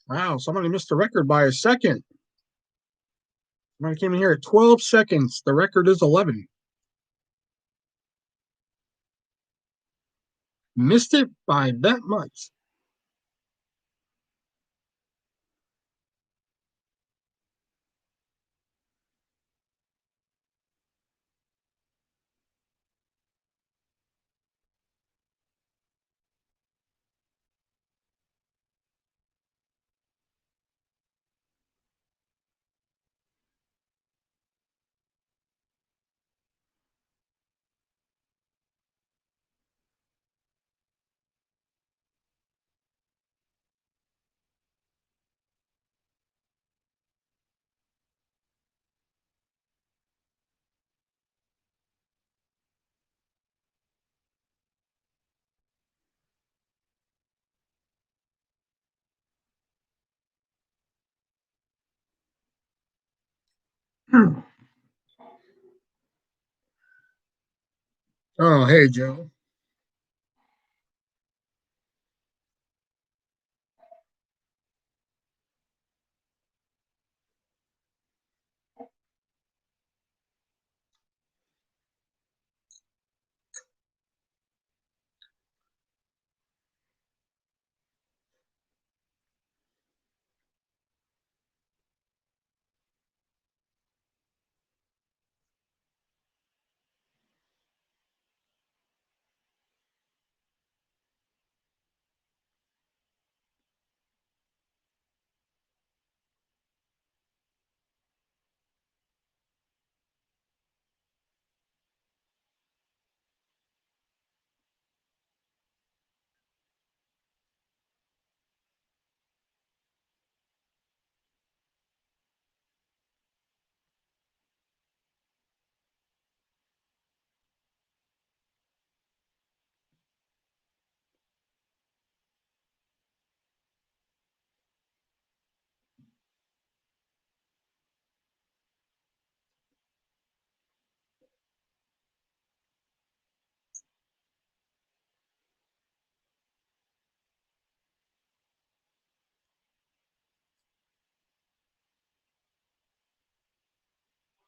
Wow, somebody missed the record by a second. Somebody came in here at 12 seconds. The record is 11. Missed it by that much. Oh, hey, Joe.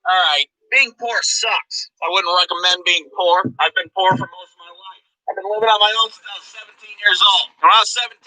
All right, being poor sucks. I wouldn't recommend being poor. I've been poor for most of my life. I've been living on my own since I was 17 years old. When I was 17,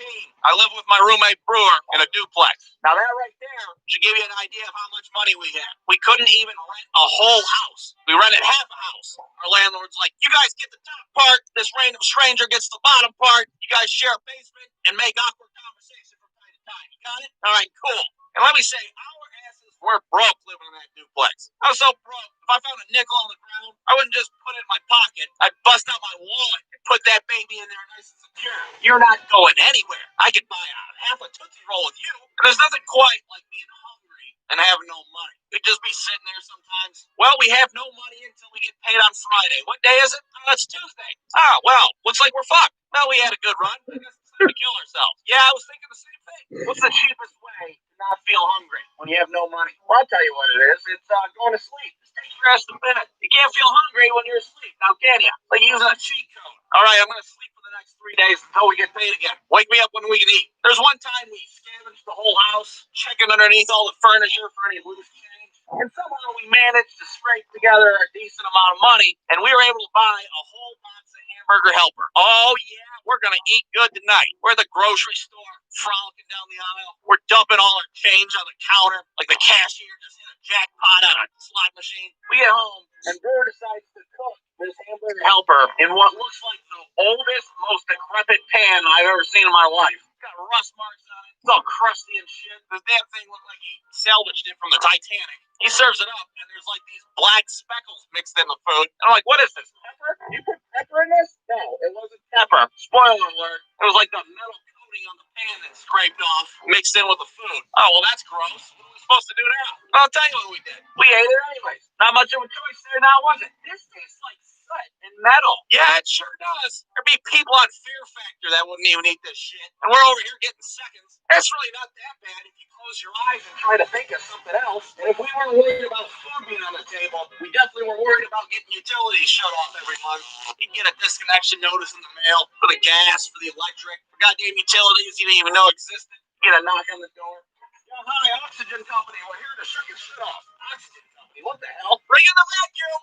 I lived with my roommate Brewer in a duplex. Now that right there should give you an idea of how much money we had. We couldn't even rent a whole house. We rented half a house. Our landlord's like, you guys get the top part, this random stranger gets the bottom part, you guys share a basement and make awkward conversation from time to time. You got it? All right, cool. And let me say, our asses were broke living in that duplex. I was so broke, if I found a nickel on the ground, I wouldn't just put it in my pocket. I'd bust out my wallet and put that baby in there nice and secure. You're not going anywhere. I could buy half a Tootsie Roll with you. And there's nothing quite like being hungry and having no money. We'd just be sitting there sometimes. Well, we have no money until we get paid on Friday. What day is it? Oh, it's Tuesday. Oh, well, looks like we're fucked. Well, we had a good run. I guess it's time to kill ourselves. Yeah, I was thinking the same thing. What's the cheapest way to not feel hungry when you have no money? Well, I'll tell you what it is. It's going to sleep. Just take your ass to bed. You can't feel hungry when you're asleep. Now, can you? Like using a cheat code. All right, I'm going to sleep for the next 3 days until we get paid again. Wake me up when we can eat. There's one time we scavenged the whole house, checking underneath all the furniture for any loose change. And somehow we managed to scrape together a decent amount of money, and we were able to buy a whole box of Hamburger Helper. Oh, yeah, we're going to eat good tonight. We're at the grocery store, frolicking down the aisle. We're dumping all our change on the counter, like the cashier just hit a jackpot on a slot machine. We get home, and Brewer decides to cook this Hamburger Helper in what looks like the oldest, most decrepit pan I've ever seen in my life. It's got rust marks on it. It's all crusty and shit. This damn thing looked like he salvaged it from the Titanic. He serves it up, and there's like these black speckles mixed in the food. And I'm like, what is this? Pepper? You put pepper in this? No, it wasn't pepper. Spoiler alert. It was like the metal coating on the pan that scraped off, mixed in with the food. Oh, well, that's gross. What are we supposed to do now? I'll tell you what we did. We ate it anyways. Not much of a choice there now, was it? This tastes like soot and metal. Yeah, it sure does. There'd be people on Fear Factor that wouldn't even eat this shit. And we're over here getting seconds. That's really not that bad if you close your eyes and try to think of something else. And if we weren't worried about food being on the table, we definitely were worried about getting utilities shut off every month. You'd get a disconnection notice in the mail for the gas, for the electric, for goddamn utilities you didn't even know existed. Get a knock on the door. Yeah, hi, Oxygen Company. We're here to shut your shit off. Oxygen Company. What the hell? Bring in the vacuum.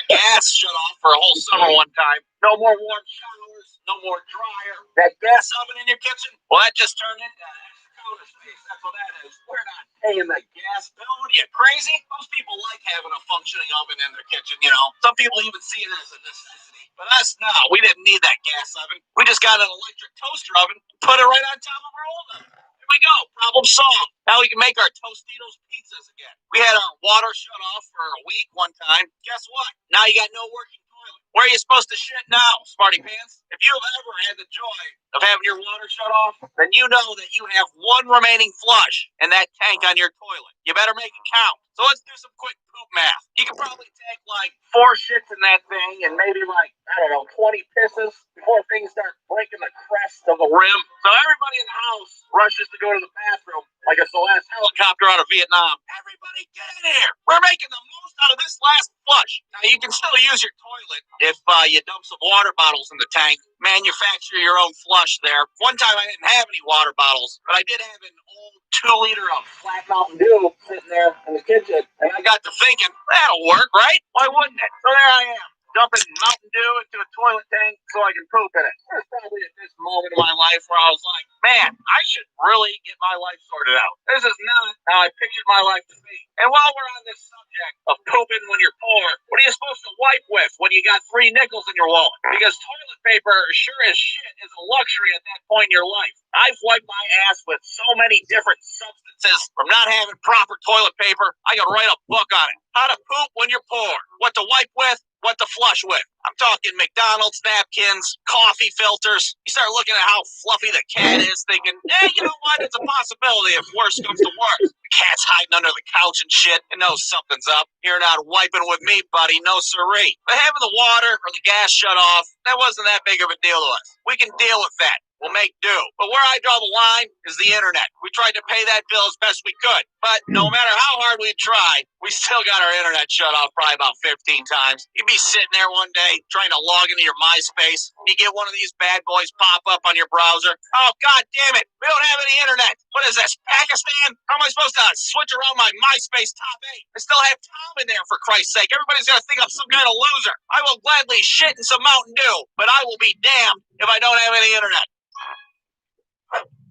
Gas shut off for a whole summer one time. No more warm showers. No more dryer. That gas oven in your kitchen? Well, that just turned into extra counter space. That's what that is. We're not paying the gas bill. What are you, crazy? Most people like having a functioning oven in their kitchen, you know. Some people even see it as a necessity. But us, no. We didn't need that gas oven. We just got an electric toaster oven, put it right on top of our old oven. Here we go. Problem solved. Now we can make our Tostitos pizzas again. We had our water shut off for a week one time. Guess what? Now you got no working toilet. Where are you supposed to shit now, smarty pants? If you have ever had the joy of having your water shut off, then you know that you have one remaining flush in that tank on your toilet. You better make it count. So let's do some quick poop math. You can probably take like 4 shits in that thing and maybe like, I don't know, 20 pisses before things start breaking the crest of the rim. So everybody in the house rushes to go to the bathroom like it's the last helicopter out of Vietnam. Everybody get in here. We're making the most out of this last flush. Now you can still use your toilet if you dump some water bottles in the tank. Manufacture your own flush there. One time I didn't have any water bottles, but I did have an old 2-liter of flat Mountain Dew sitting there in the kitchen, and I got to thinking, that'll work, right? Why wouldn't it? So there I am, dumping Mountain Dew into a toilet tank so I can poop in it. It was probably at this moment in my life where I was like, man, I should really get my life sorted out. This is not how I pictured my life to be. And while we're on this subject of pooping when you're poor, what are you supposed to wipe with when you got 3 nickels in your wallet? Because toilet paper, sure as shit, is a luxury at that point in your life. I've wiped my ass with so many different substances from not having proper toilet paper, I could write a book on it. How to poop when you're poor. What to wipe with, what to flush with. I'm talking McDonald's napkins, coffee filters. You start looking at how fluffy the cat is, thinking, you know what? It's a possibility if worse comes to worse. The cat's hiding under the couch and shit. It knows something's up. You're not wiping with me, buddy. No siree. But having the water or the gas shut off, that wasn't that big of a deal to us. We can deal with that. We'll make do. But where I draw the line is the internet. We tried to pay that bill as best we could. But no matter how hard we tried, we still got our internet shut off probably about 15 times. You'd be sitting there one day trying to log into your MySpace. You get one of these bad boys pop up on your browser. Oh, God damn it. We don't have any internet. What is this, Pakistan? How am I supposed to switch around my MySpace top 8? I still have Tom in there, for Christ's sake. Everybody's going to think I'm some kind of loser. I will gladly shit in some Mountain Dew, but I will be damned if I don't have any internet.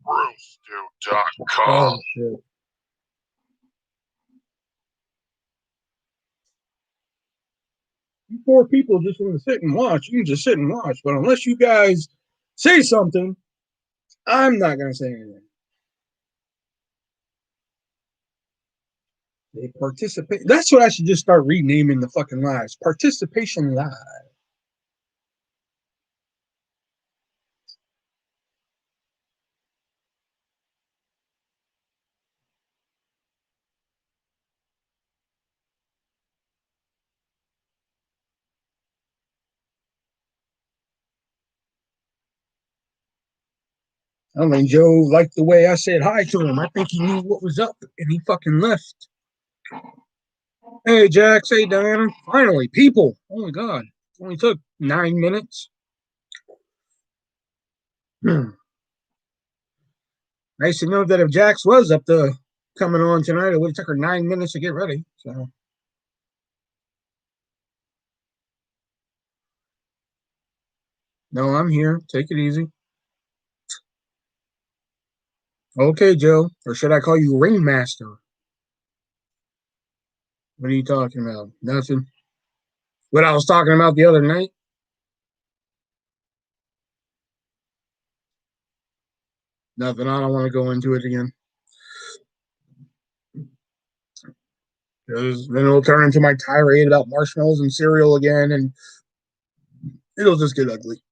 Roastdo.com. Oh, shit. You 4 people just want to sit and watch. You can just sit and watch. But unless you guys say something, I'm not going to say anything. They participate. That's what I should just start renaming the fucking lives. Participation Live. I don't think Joe liked the way I said hi to him. I think he knew what was up, and he fucking left. Hey, Jax. Hey, Diana. Finally, people. Oh, my God. It only took 9 minutes. Nice to know that if Jax was up to coming on tonight, it would have took her 9 minutes to get ready. So, no, I'm here. Take it easy. Okay, Joe. Or should I call you Ringmaster? What are you talking about? Nothing. What I was talking about the other night? Nothing. I don't want to go into it again. Because then it'll turn into my tirade about marshmallows and cereal again, and it'll just get ugly.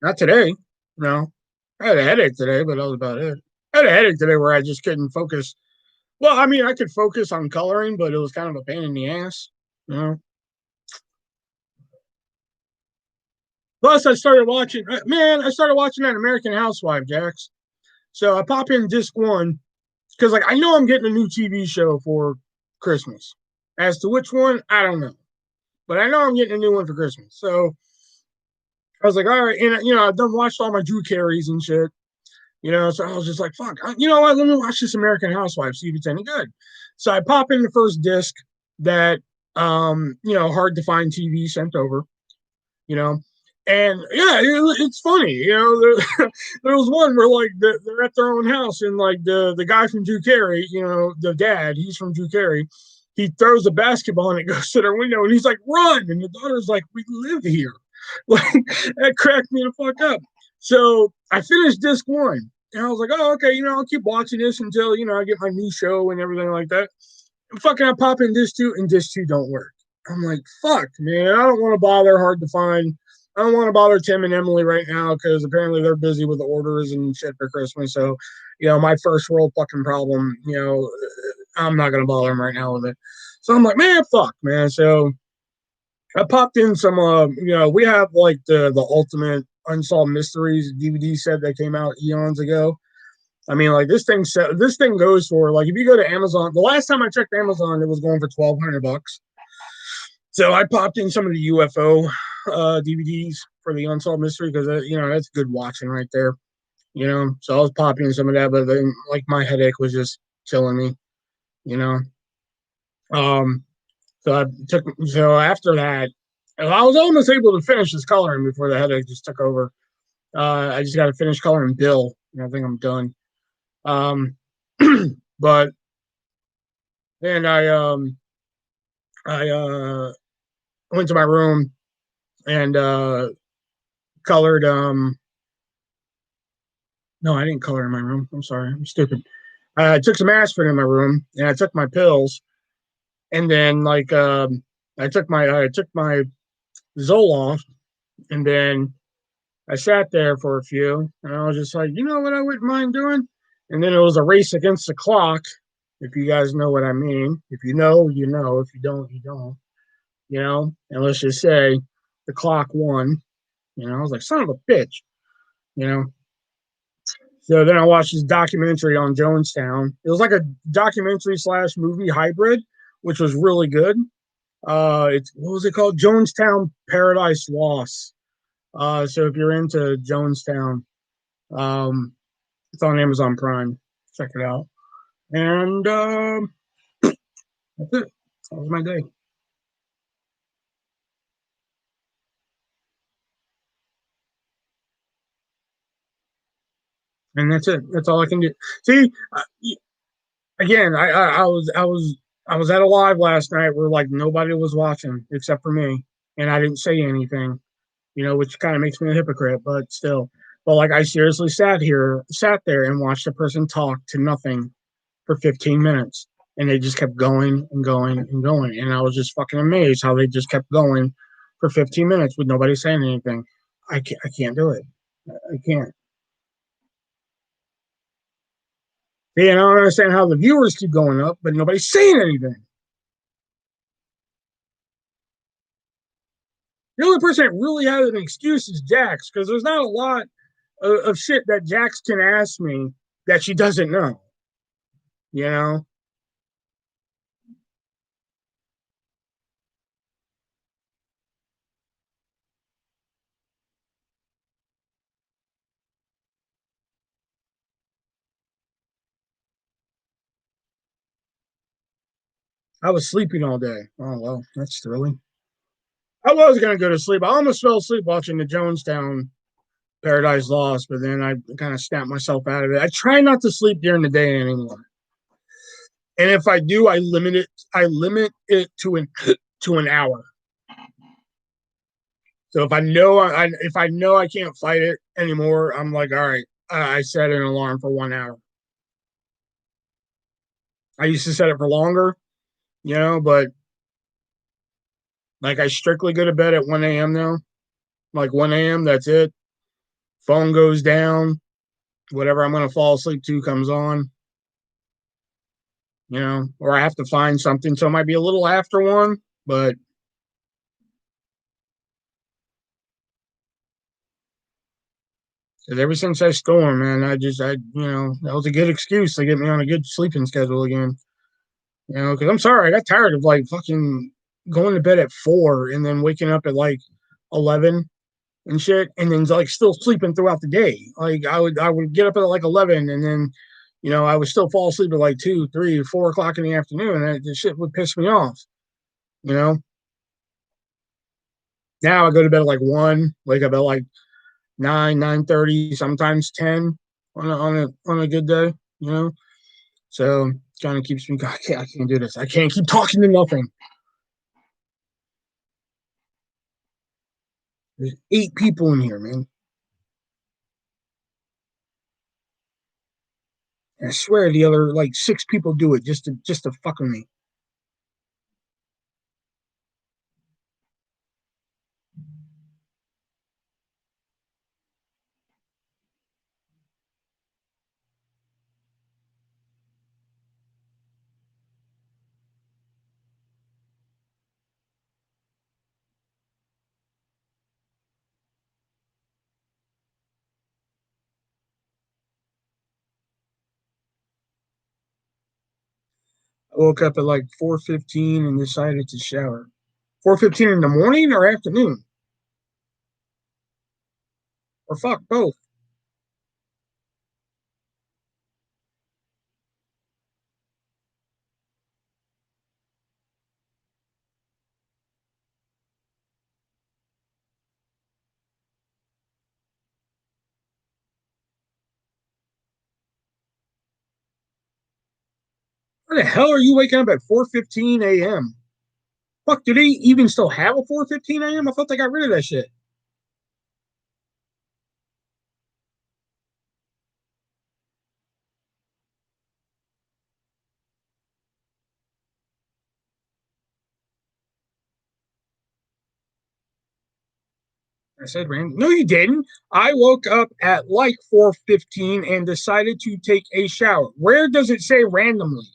Not today. No. I had a headache today, but that was about it. I had a headache today where I just couldn't focus. Well, I mean, I could focus on coloring, but it was kind of a pain in the ass. You know? Plus, I started watching that American Housewife, Jax. So I pop in disc 1 because, like, I know I'm getting a new TV show for Christmas. As to which one, I don't know. But I know I'm getting a new one for Christmas. So I was like, all right. And, I've done watched all my Drew Carey's and shit. So I was just like, fuck, you know what? Let me watch this American Housewives, see if it's any good. So I pop in the first disc that, hard to find TV sent over, you know, and yeah, it's funny, there was one where like they're at their own house and like the guy from Drew Carey, the dad, he's from Drew Carey. He throws a basketball and it goes to their window and he's like, run. And the daughter's like, we live here. Like that cracked me the fuck up. So I finished disc one and I was like, oh, okay, I'll keep watching this until, I get my new show and everything like that. And fucking I pop in disc two and disc two don't work. I'm like, fuck, man, I don't want to bother hard to find. I don't want to bother Tim and Emily right now because apparently they're busy with the orders and shit for Christmas. So, my first world fucking problem, I'm not going to bother them right now with it. So I'm like, man, fuck, man. So I popped in some, we have like the ultimate unsolved mysteries DVD set that came out eons ago. I mean, like this thing goes for like if you go to Amazon. The last time I checked Amazon, it was going for $1,200. So I popped in some of the UFO DVDs for the unsolved mystery because that's good watching right there. So I was popping in some of that, but then like my headache was just killing me. So after that, I was almost able to finish this coloring before the headache just took over. I just got to finish coloring Bill, and I think I'm done. But then I went to my room and colored. No, I didn't color in my room. I'm sorry, I'm stupid. I took some aspirin in my room, and I took my pills, and then like I took my Zoloft, and then I sat there for a few, and I was just like, you know what I wouldn't mind doing? And then it was a race against the clock, if you guys know what I mean. If you know, you know. If you don't, you don't. And let's just say the clock won. I was like, son of a bitch. You know. So then I watched this documentary on Jonestown. It was like a documentary / movie hybrid, which was really good. It's what was it called? Jonestown Paradise Lost. So if you're into Jonestown, it's on Amazon Prime. Check it out. And that's it. That was my day. And that's it. That's all I can do. See, again, I was at a live last night where like nobody was watching except for me, and I didn't say anything. Which kind of makes me a hypocrite, but still. But like I seriously sat there and watched a person talk to nothing for 15 minutes. And they just kept going and going and going. And I was just fucking amazed how they just kept going for 15 minutes with nobody saying anything. I can't do it. I can't. Yeah, I don't understand how the viewers keep going up, but nobody's saying anything. The only person that really has an excuse is Jax, because there's not a lot of shit that Jax can ask me that she doesn't know. You know? I was sleeping all day. Oh, well, that's thrilling. I was going to go to sleep. I almost fell asleep watching the Jonestown Paradise Lost, but then I kind of snapped myself out of it. I try not to sleep during the day anymore. And if I do, I limit it. I limit it to an hour. So if I know I can't fight it anymore, I'm like, all right, I set an alarm for 1 hour. I used to set it for longer, but like I strictly go to bed at 1 a.m. now. Like 1 a.m. That's it. Phone goes down. Whatever I'm going to fall asleep to comes on. Or I have to find something. So it might be a little after one, but ever since I stormed, man, that was a good excuse to get me on a good sleeping schedule again. You know, because I'm sorry, I got tired of like fucking going to bed at 4 and then waking up at like 11 and shit, and then like still sleeping throughout the day. Like I would get up at like 11, and then I would still fall asleep at like 2, 3, 4 o'clock in the afternoon, and the shit would piss me off. You know, now I go to bed at like 1, wake up at like 9, 9:30, sometimes 10 on a good day. You know, so kind of keeps me. I can't do this. I can't keep talking to nothing. There's 8 people in here, man. I swear the other like 6 people do it just to fuck with me. I woke up at like 4:15 and decided to shower. 4:15 in the morning or afternoon? Or fuck both. Why the hell are you waking up at 4:15 a.m.? Fuck, do they even still have a 4:15 a.m.? I thought they got rid of that shit. I said random. No, you didn't. I woke up at like 4:15 and decided to take a shower. Where does it say randomly?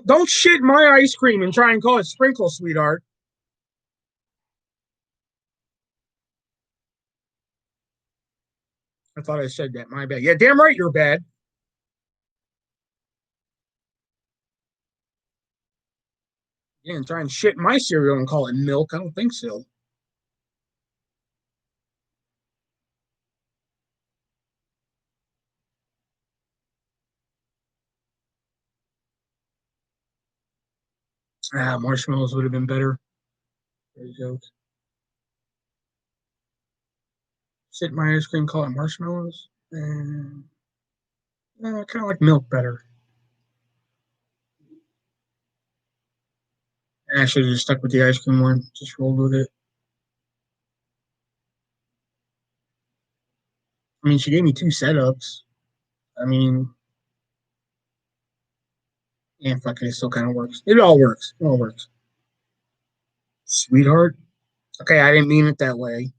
Don't shit my ice cream and try and call it sprinkle, sweetheart. I thought I said that. My bad. Yeah, damn right you're bad. Yeah, and try and shit my cereal and call it milk. I don't think so. Marshmallows would have been better. There you go. Shit my ice cream, call it marshmallows. And kind of like milk better. I should have just stuck with the ice cream one. Just rolled with it. I mean, she gave me 2 setups. I mean, yeah, fuck it, it still kind of works. It all works. It all works. Sweetheart. Okay, I didn't mean it that way.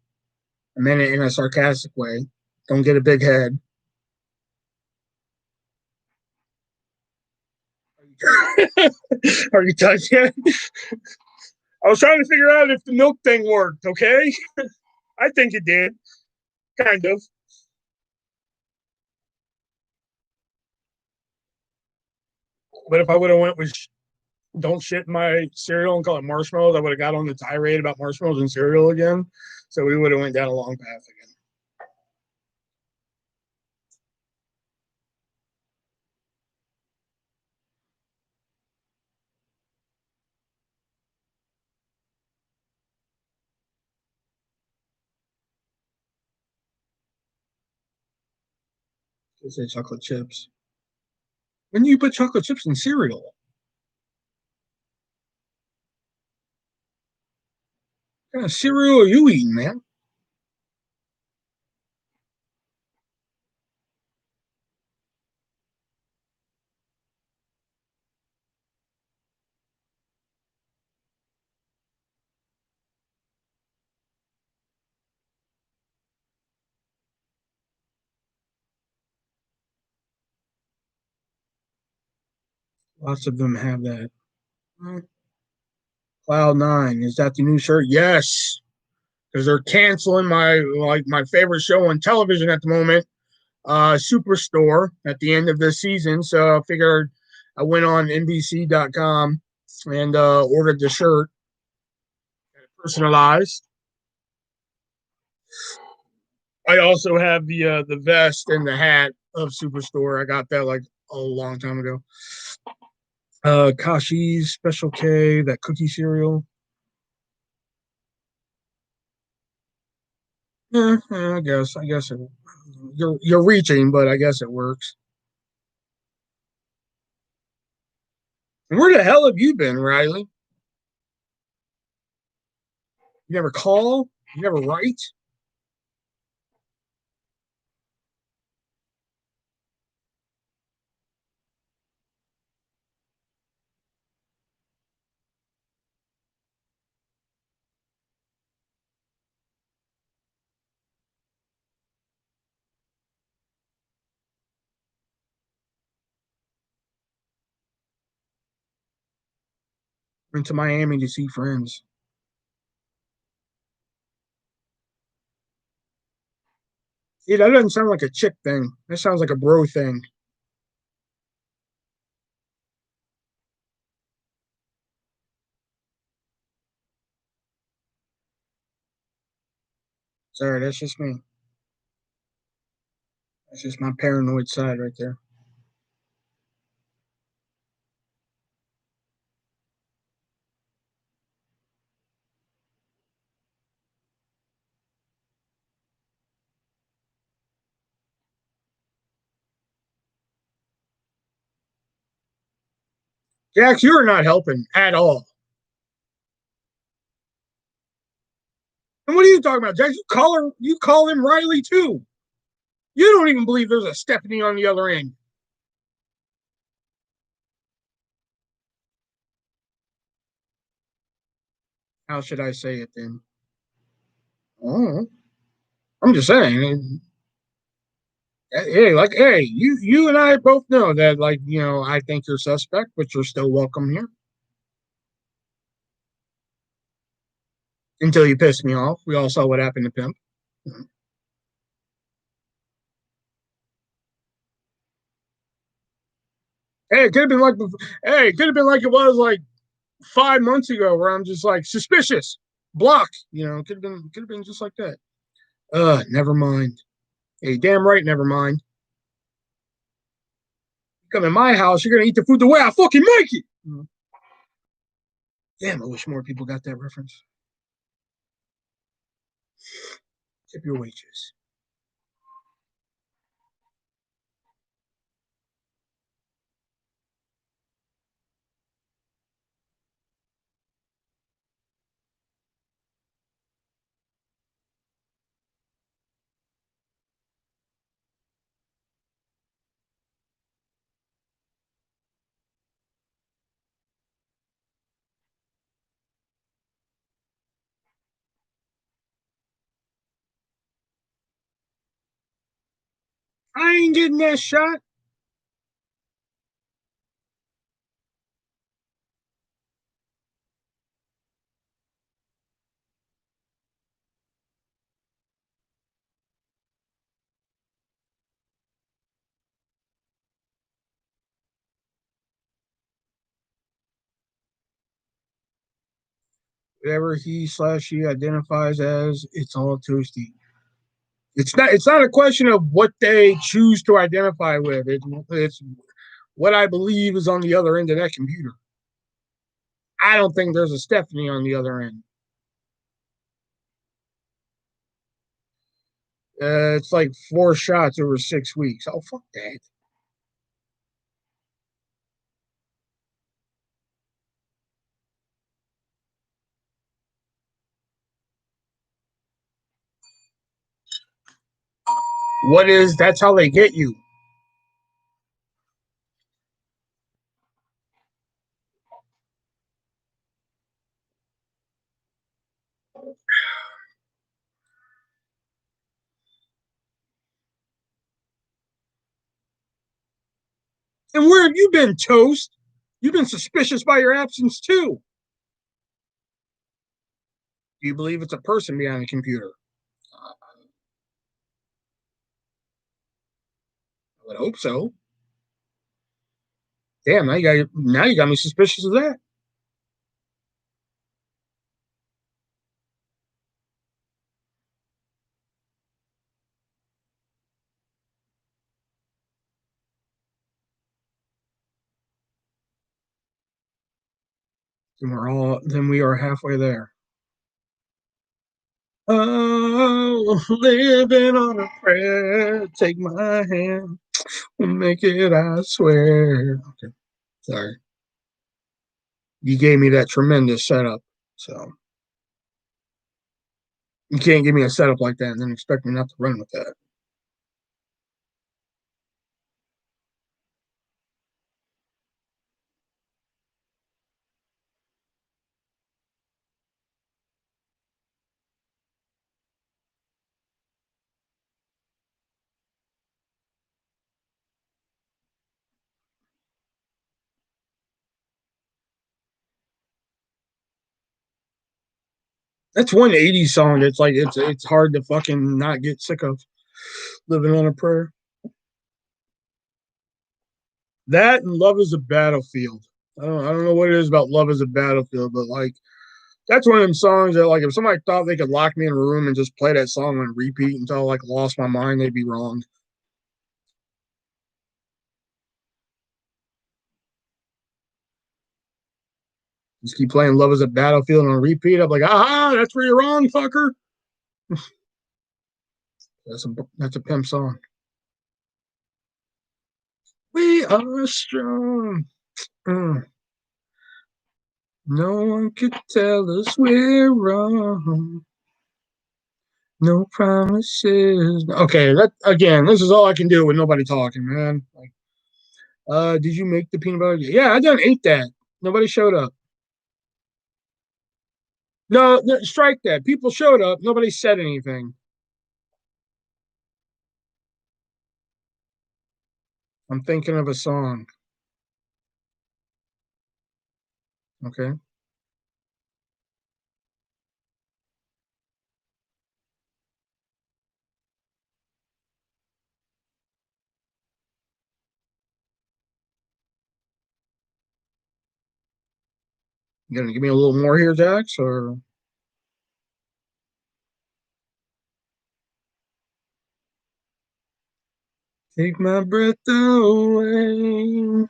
I meant it in a sarcastic way. Don't get a big head. Are you done yet? I was trying to figure out if the milk thing worked, okay? I think it did. Kind of. But if I would have went with don't shit my cereal and call it marshmallows, I would have got on the tirade about marshmallows and cereal again. So we would have went down a long path again. I say chocolate chips. When do you put chocolate chips in cereal? What kind of cereal are you eating, man? Lots of them have that. Cloud9. Is that the new shirt? Yes. Because they're canceling my favorite show on television at the moment, Superstore, at the end of this season. So I figured I went on NBC.com and ordered the shirt, personalized. I also have the vest and the hat of Superstore. I got that like a long time ago. Kashi's Special K, that cookie cereal. I guess. You're reaching, but I guess it works. Where the hell have you been, Riley? You never call? You never write? Went to Miami to see friends. See, that doesn't sound like a chick thing. That sounds like a bro thing. Sorry, that's just me. That's just my paranoid side right there. Jax, you're not helping at all. And what are you talking about, Jax? You call him Riley too. You don't even believe there's a Stephanie on the other end. How should I say it then? Oh, I'm just saying. Hey, you and I both know that, like, I think you're suspect, but you're still welcome here until you piss me off. We all saw what happened to Pimp. Hey, it could have been like, hey, it could have been like it was like 5 months ago, where I'm just like suspicious, block. Could have been just like that. Never mind. Hey, damn right, never mind. You come in my house, you're gonna eat the food the way I fucking make it. Damn, I wish more people got that reference. Tip your wages. I ain't getting that shot. Whatever he/she identifies as, it's all toasty. It's not a question of what they choose to identify with. It's what I believe is on the other end of that computer. I don't think there's a Stephanie on the other end. It's like 4 shots over 6 weeks. Oh, fuck that. That's how they get you. And where have you been, Toast? You've been suspicious by your absence too. Do you believe it's a person behind the computer? I would hope so. Damn, now you got me suspicious of that. Then we are halfway there. Oh, living on a prayer. Take my hand. We'll make it, I swear. Okay, sorry. You gave me that tremendous setup, so you can't give me a setup like that and then expect me not to run with that. That's one 80s song. It's like it's hard to fucking not get sick of. Living on a prayer. That and Love is a Battlefield. I don't know what it is about Love is a Battlefield, but like that's one of them songs that like if somebody thought they could lock me in a room and just play that song on repeat until I like lost my mind, they'd be wrong. Just keep playing Love is a Battlefield on repeat. I'm like, aha, that's where you're wrong, fucker. That's a pimp song. We are strong. Mm. No one could tell us we're wrong. No promises. Okay, that again, this is all I can do with nobody talking, man. Like, did you make the peanut butter? Yeah, I done ate that. Nobody showed up. No, strike that. People showed up. Nobody said anything. I'm thinking of a song. Okay. You gonna give me a little more here, Jax, or take my breath away?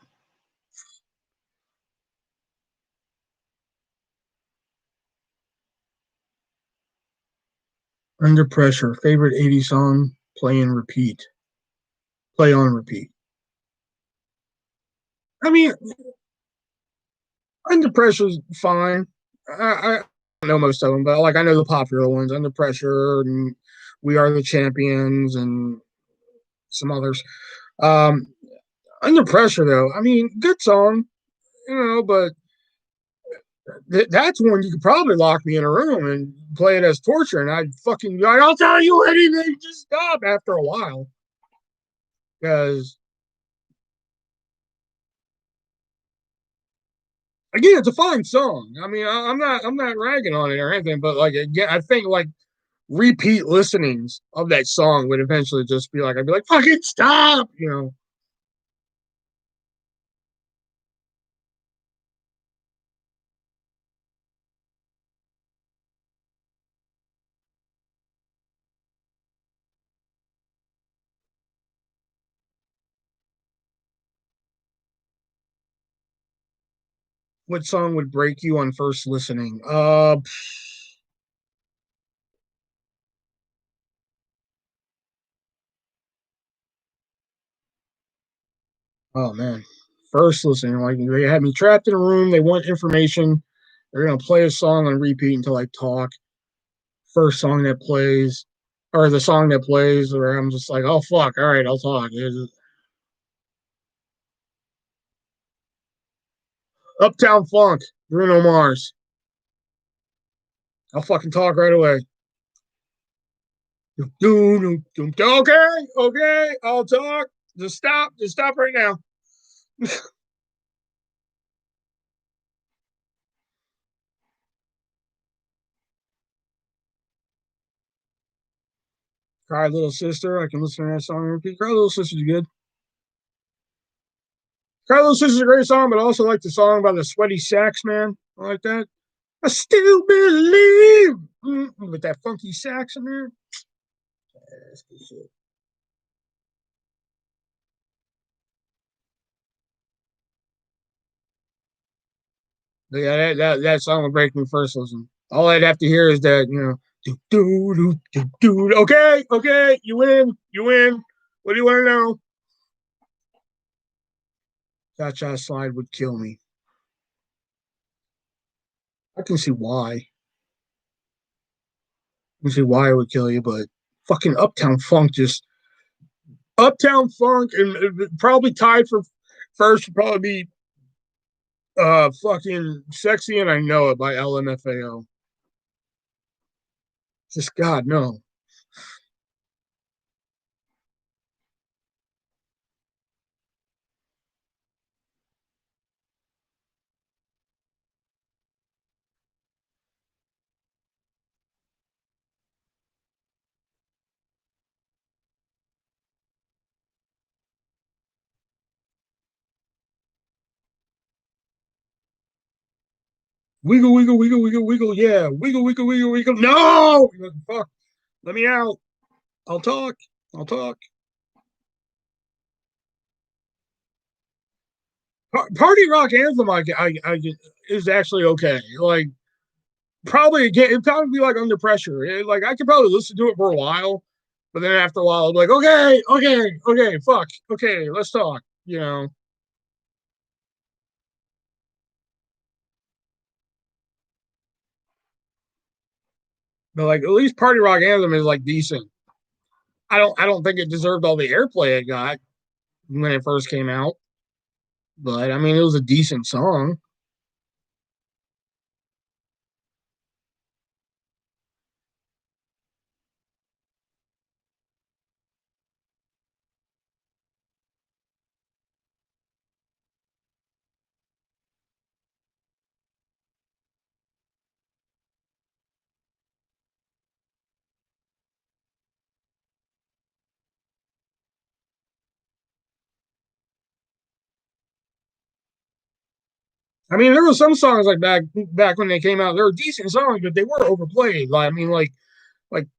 Under Pressure, favorite 80s song, play and repeat. Play on repeat. I mean, Under Pressure's fine. I don't know most of them, but like I know the popular ones, Under Pressure and We Are the Champions and some others. Um, Under Pressure though, I mean, good song, but that's one you could probably lock me in a room and play it as torture, and I'll tell you anything. Just stop after a while, because again, it's a fine song. I mean, I'm not ragging on it or anything, but like again, I think like repeat listenings of that song would eventually just be like, I'd be like, fucking stop. What song would break you on first listening? Oh man, first listening, like they had me trapped in a room. They want information. They're gonna play a song on repeat until I talk. First song that plays, or the song that plays, where I'm just like, oh fuck, all right, I'll talk. Uptown Funk, Bruno Mars. I'll fucking talk right away. Okay, okay, I'll talk. Just stop right now. Cry Little Sister. I can listen to that song and repeat. Cry Little Sister's good. Cry Little Sister's a great song, but I also like the song by the Sweaty Sax Man. I like that. I still believe with that funky sax in there. Yeah, that's good shit. But yeah, that song will break me first listen. All I'd have to hear is that, do do do do do. Okay, okay, you win, you win. What do you want to know? Cha Slide would kill me. I can see why. I can see why it would kill you, but fucking Uptown Funk just Uptown Funk and probably tied for first would probably be fucking Sexy and I Know It by LMFAO. Just God no. Wiggle, wiggle, wiggle, wiggle, wiggle. Yeah, wiggle, wiggle, wiggle, wiggle. No, fuck. Let me out. I'll talk. I'll talk. Party rock anthem, is actually okay. Like probably again, it'd probably be like Under Pressure. Like I could probably listen to it for a while, but then after a while, I'd be like, okay, okay, okay, fuck, okay, let's talk. But like at least Party Rock Anthem is like decent. I don't think it deserved all the airplay it got when it first came out, but I mean it was a decent song. I mean, there were some songs like back when they came out. They were decent songs, but they were overplayed. Like, I mean, like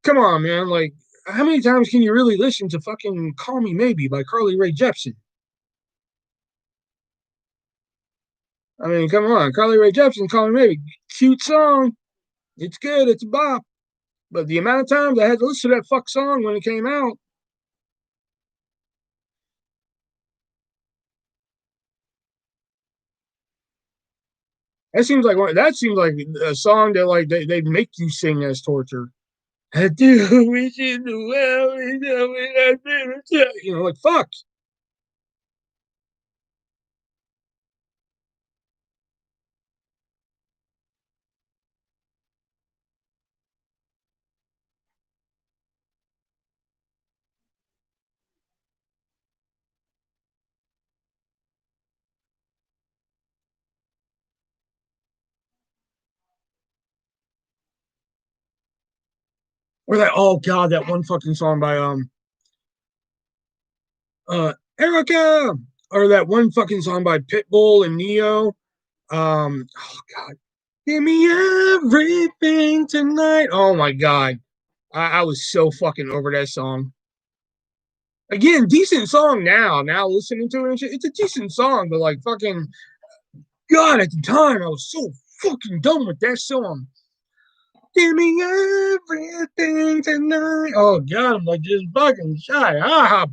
come on, man. Like, how many times can you really listen to fucking "Call Me Maybe" by Carly Rae Jepsen? I mean, come on, Carly Rae Jepsen, "Call Me Maybe," cute song. It's good. It's a bop. But the amount of times I had to listen to that fuck song when it came out, that seems like a song that like they make you sing as torture. I do wish you knew well, like fuck. Or that oh god, that one fucking song by Erica, or that one fucking song by Pitbull and Neo. Oh god, give me everything tonight. Oh my god, I was so fucking over that song. Again, decent song now. Now listening to it, it's a decent song, but like fucking god, at the time I was so fucking done with that song. Give me everything tonight. Oh god, I'm like just fucking shy. Ah,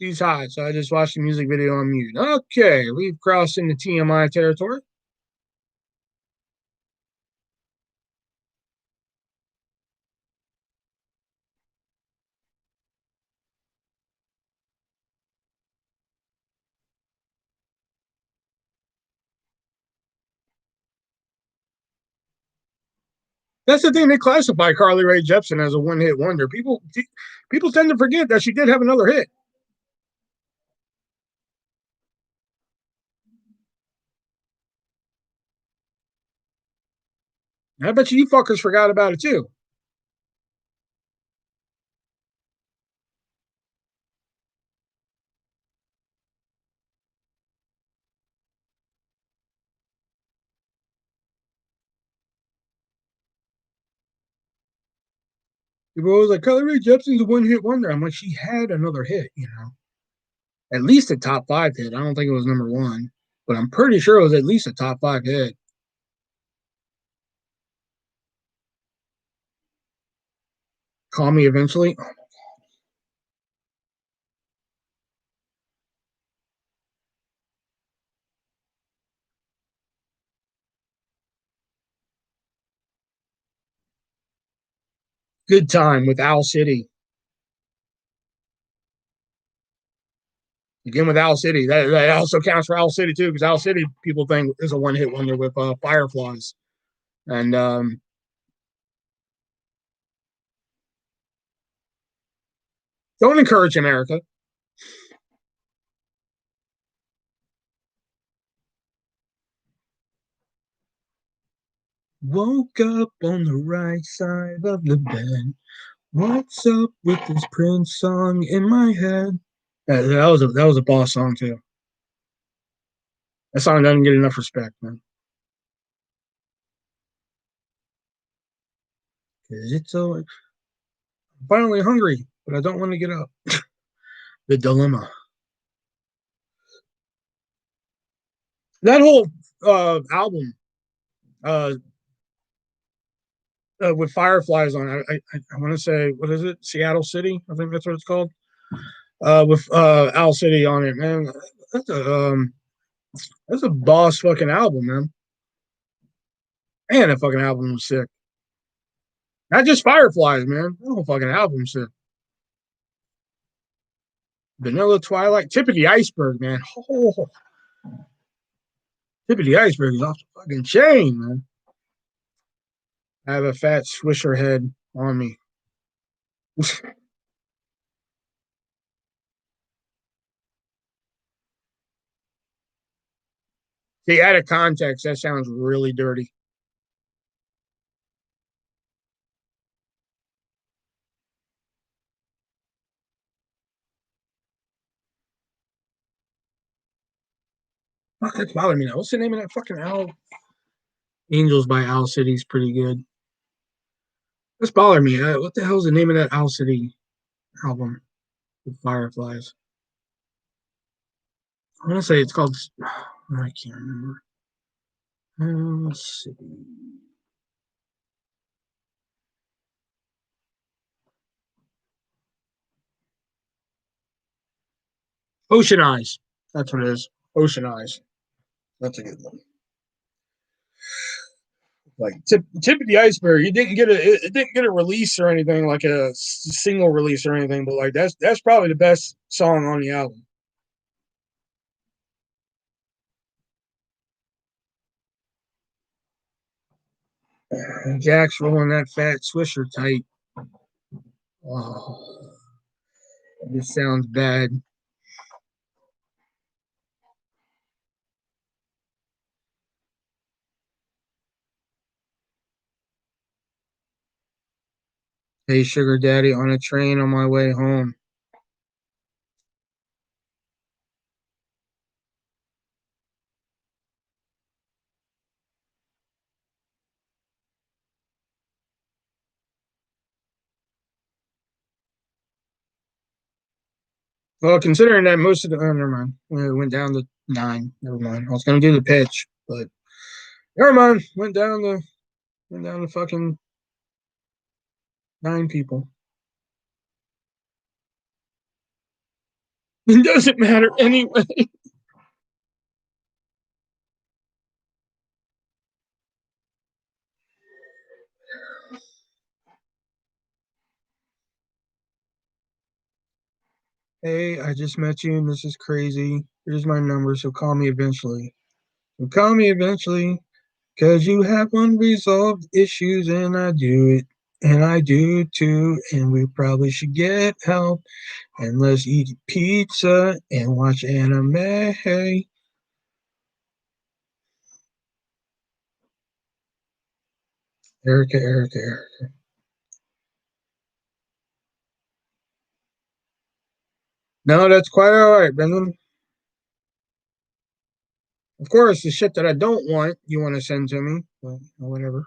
she's hot, so I just watched the music video on mute. Okay, we've crossed into TMI territory. That's the thing. They classify Carly Rae Jepsen as a one-hit wonder. People tend to forget that she did have another hit. I bet you fuckers forgot about it too. People was like, Carly Rae Jepsen's a one-hit wonder. I'm like, she had another hit, you know, at least a top 5 hit. I don't think it was number 1, but I'm pretty sure it was at least a top 5 hit. Call Me Eventually. Good Time with Owl City. Again with Owl City. That also counts for Owl City too, because Owl City people think is a one-hit wonder with Fireflies. And don't encourage America. Woke up on the right side of the bed. What's up with this Prince song in my head? That was a boss song too. That song doesn't get enough respect, man. Cause it's so I'm finally hungry, but I don't want to get up. The dilemma. That whole album, uh, with Fireflies on. I want to say, what is it? Seattle City. I think that's what it's called. With Owl City on it, man. That's a um, that's a boss fucking album, man. Man, that fucking album was sick. Not just Fireflies, man. The whole fucking album sick. Vanilla Twilight, Tip of the Iceberg, man. Oh, Tip of the Iceberg is off the fucking chain, man. I have a fat Swisher head on me. See, out of context, that sounds really dirty. Fuck, that's bothering me now. What's the name of that fucking album? Angels by Owl City is pretty good. That's bothering me. What the hell's the name of that Owl City album with Fireflies? I want to say it's called. I can't remember. Owl City. Ocean Eyes. That's what it is. Ocean Eyes. That's a good one. Like tip of the iceberg. It didn't get a release or anything like a single release or anything, but like that's probably the best song on the album. Jack's rolling that fat Swisher tight. Oh, this sounds bad. Hey, sugar daddy, on a train on my way home. Well, considering that most of the never mind, it went down to 9. Never mind. I was gonna do the pitch, but never mind. Went down to fucking 9 people. It doesn't matter anyway. Hey, I just met you and this is crazy. Here's my number, so call me eventually. So call me eventually, cause you have unresolved issues and I do it. And I do too, and we probably should get help. And let's eat pizza and watch anime. Erica. No, that's quite all right, Brendan. Of course, the shit that I don't want, you want to send to me, but whatever.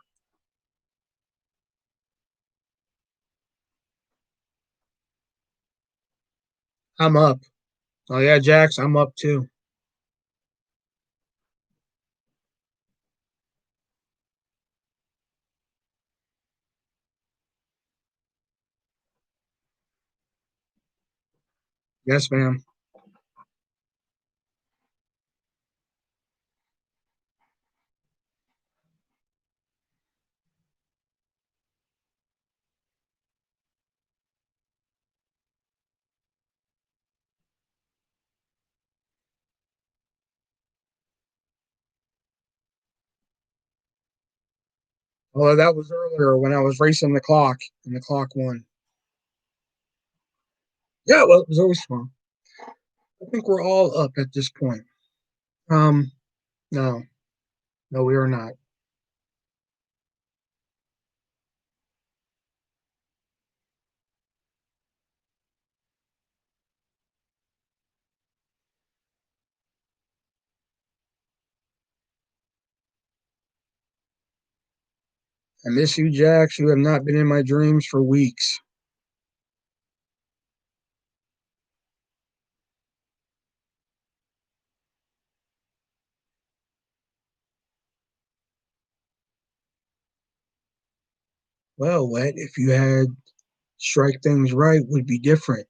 I'm up. Oh yeah, Jax, I'm up too. Yes, ma'am. Well, that was earlier when I was racing the clock and the clock won. Yeah, well, it was always fun. I think we're all up at this point. Um, no, no, we are not. I miss you, Jax. You have not been in my dreams for weeks. Well, Wet, if you had strike things right, would be different.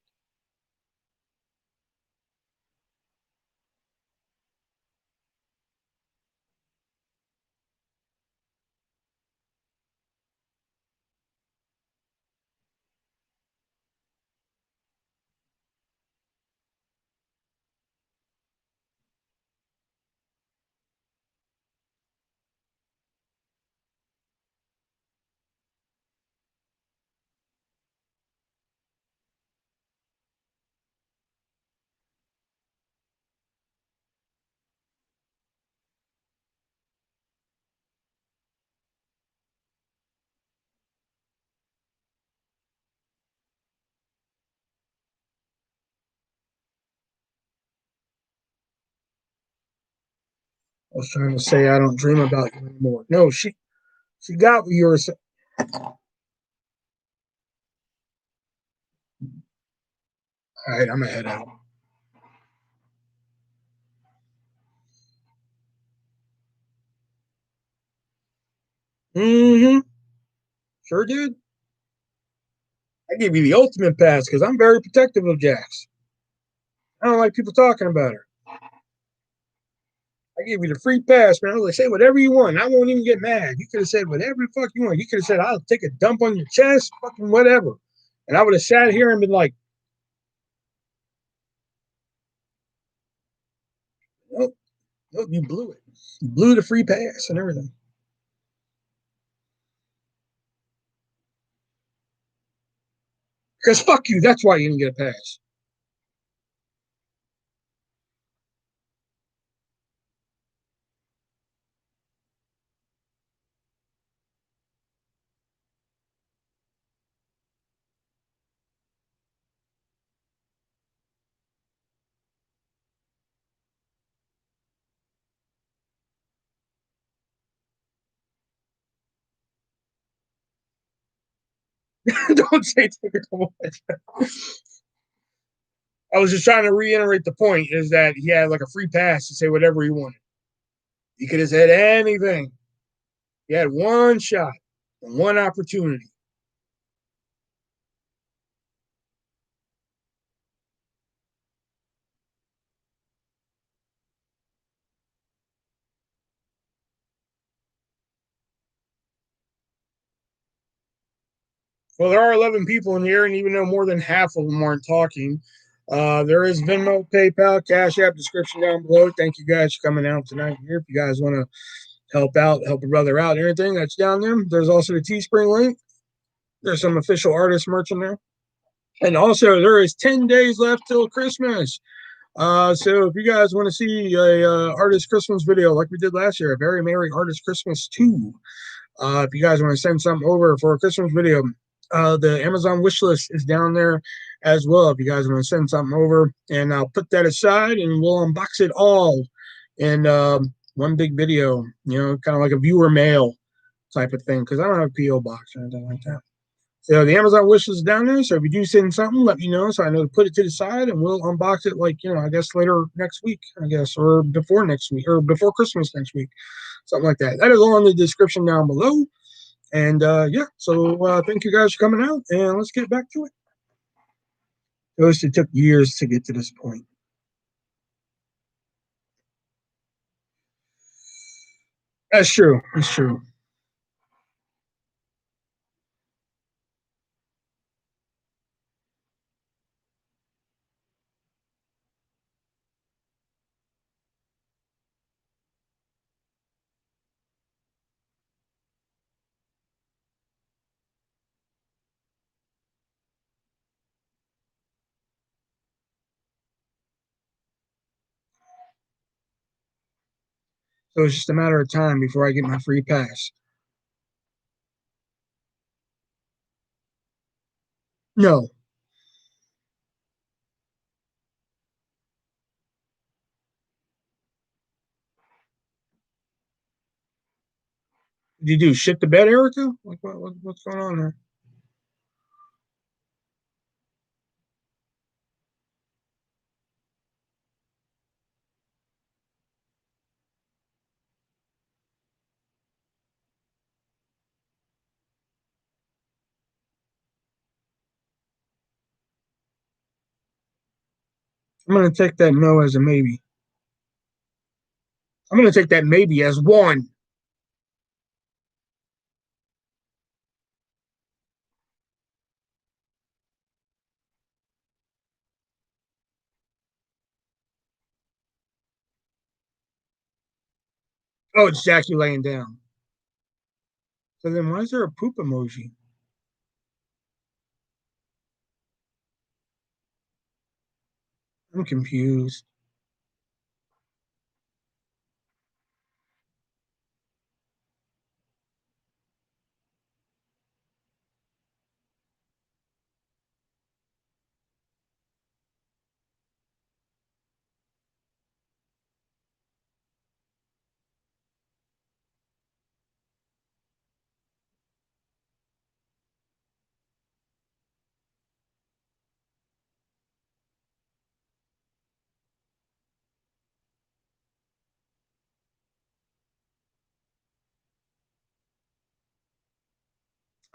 I was trying to say I don't dream about you anymore. No, she got what you were saying. All right, I'm gonna head out. Mm-hmm. Sure did. I gave you the ultimate pass because I'm very protective of Jax. I don't like people talking about her. I gave you the free pass, man. I was like, say whatever you want. I won't even get mad. You could have said whatever the fuck you want. You could have said, I'll take a dump on your chest, fucking whatever. And I would have sat here and been like, nope, nope, you blew it. You blew the free pass and everything. Because fuck you. That's why you didn't get a pass. Don't say take a couple. I was just trying to reiterate the point is that he had like a free pass to say whatever he wanted. He could have said anything. He had one shot and one opportunity. Well, there are 11 people in here, and even though more than half of them aren't talking, there is Venmo, PayPal, Cash App description down below. Thank you guys for coming out tonight here. If you guys want to help out, help a brother out, anything that's down there. There's also the Teespring link. There's some official artist merch in there. And also, there is 10 days left till Christmas. So if you guys want to see a artist Christmas video like we did last year, a very merry artist Christmas 2, if you guys want to send something over for a Christmas video, the Amazon wish list is down there as well. If you guys want to send something over, and I'll put that aside and we'll unbox it all in one big video, kind of like a viewer mail type of thing, because I don't have a PO box or anything like that. So the Amazon wish list is down there. So if you do send something, let me know so I know to put it to the side, and we'll unbox it like I guess later next week, I guess, or before next week, or before Christmas next week, something like that. That is all in the description down below. And yeah, so thank you guys for coming out, and let's get back to it. Notice it took years to get to this point. That's true. That's true. So it's just a matter of time before I get my free pass. No. Did you do shit to bed, Erica? Like what's going on there? I'm gonna take that no as a maybe. I'm gonna take that maybe as one. Oh, it's Jackie laying down. So then why is there a poop emoji? I'm confused.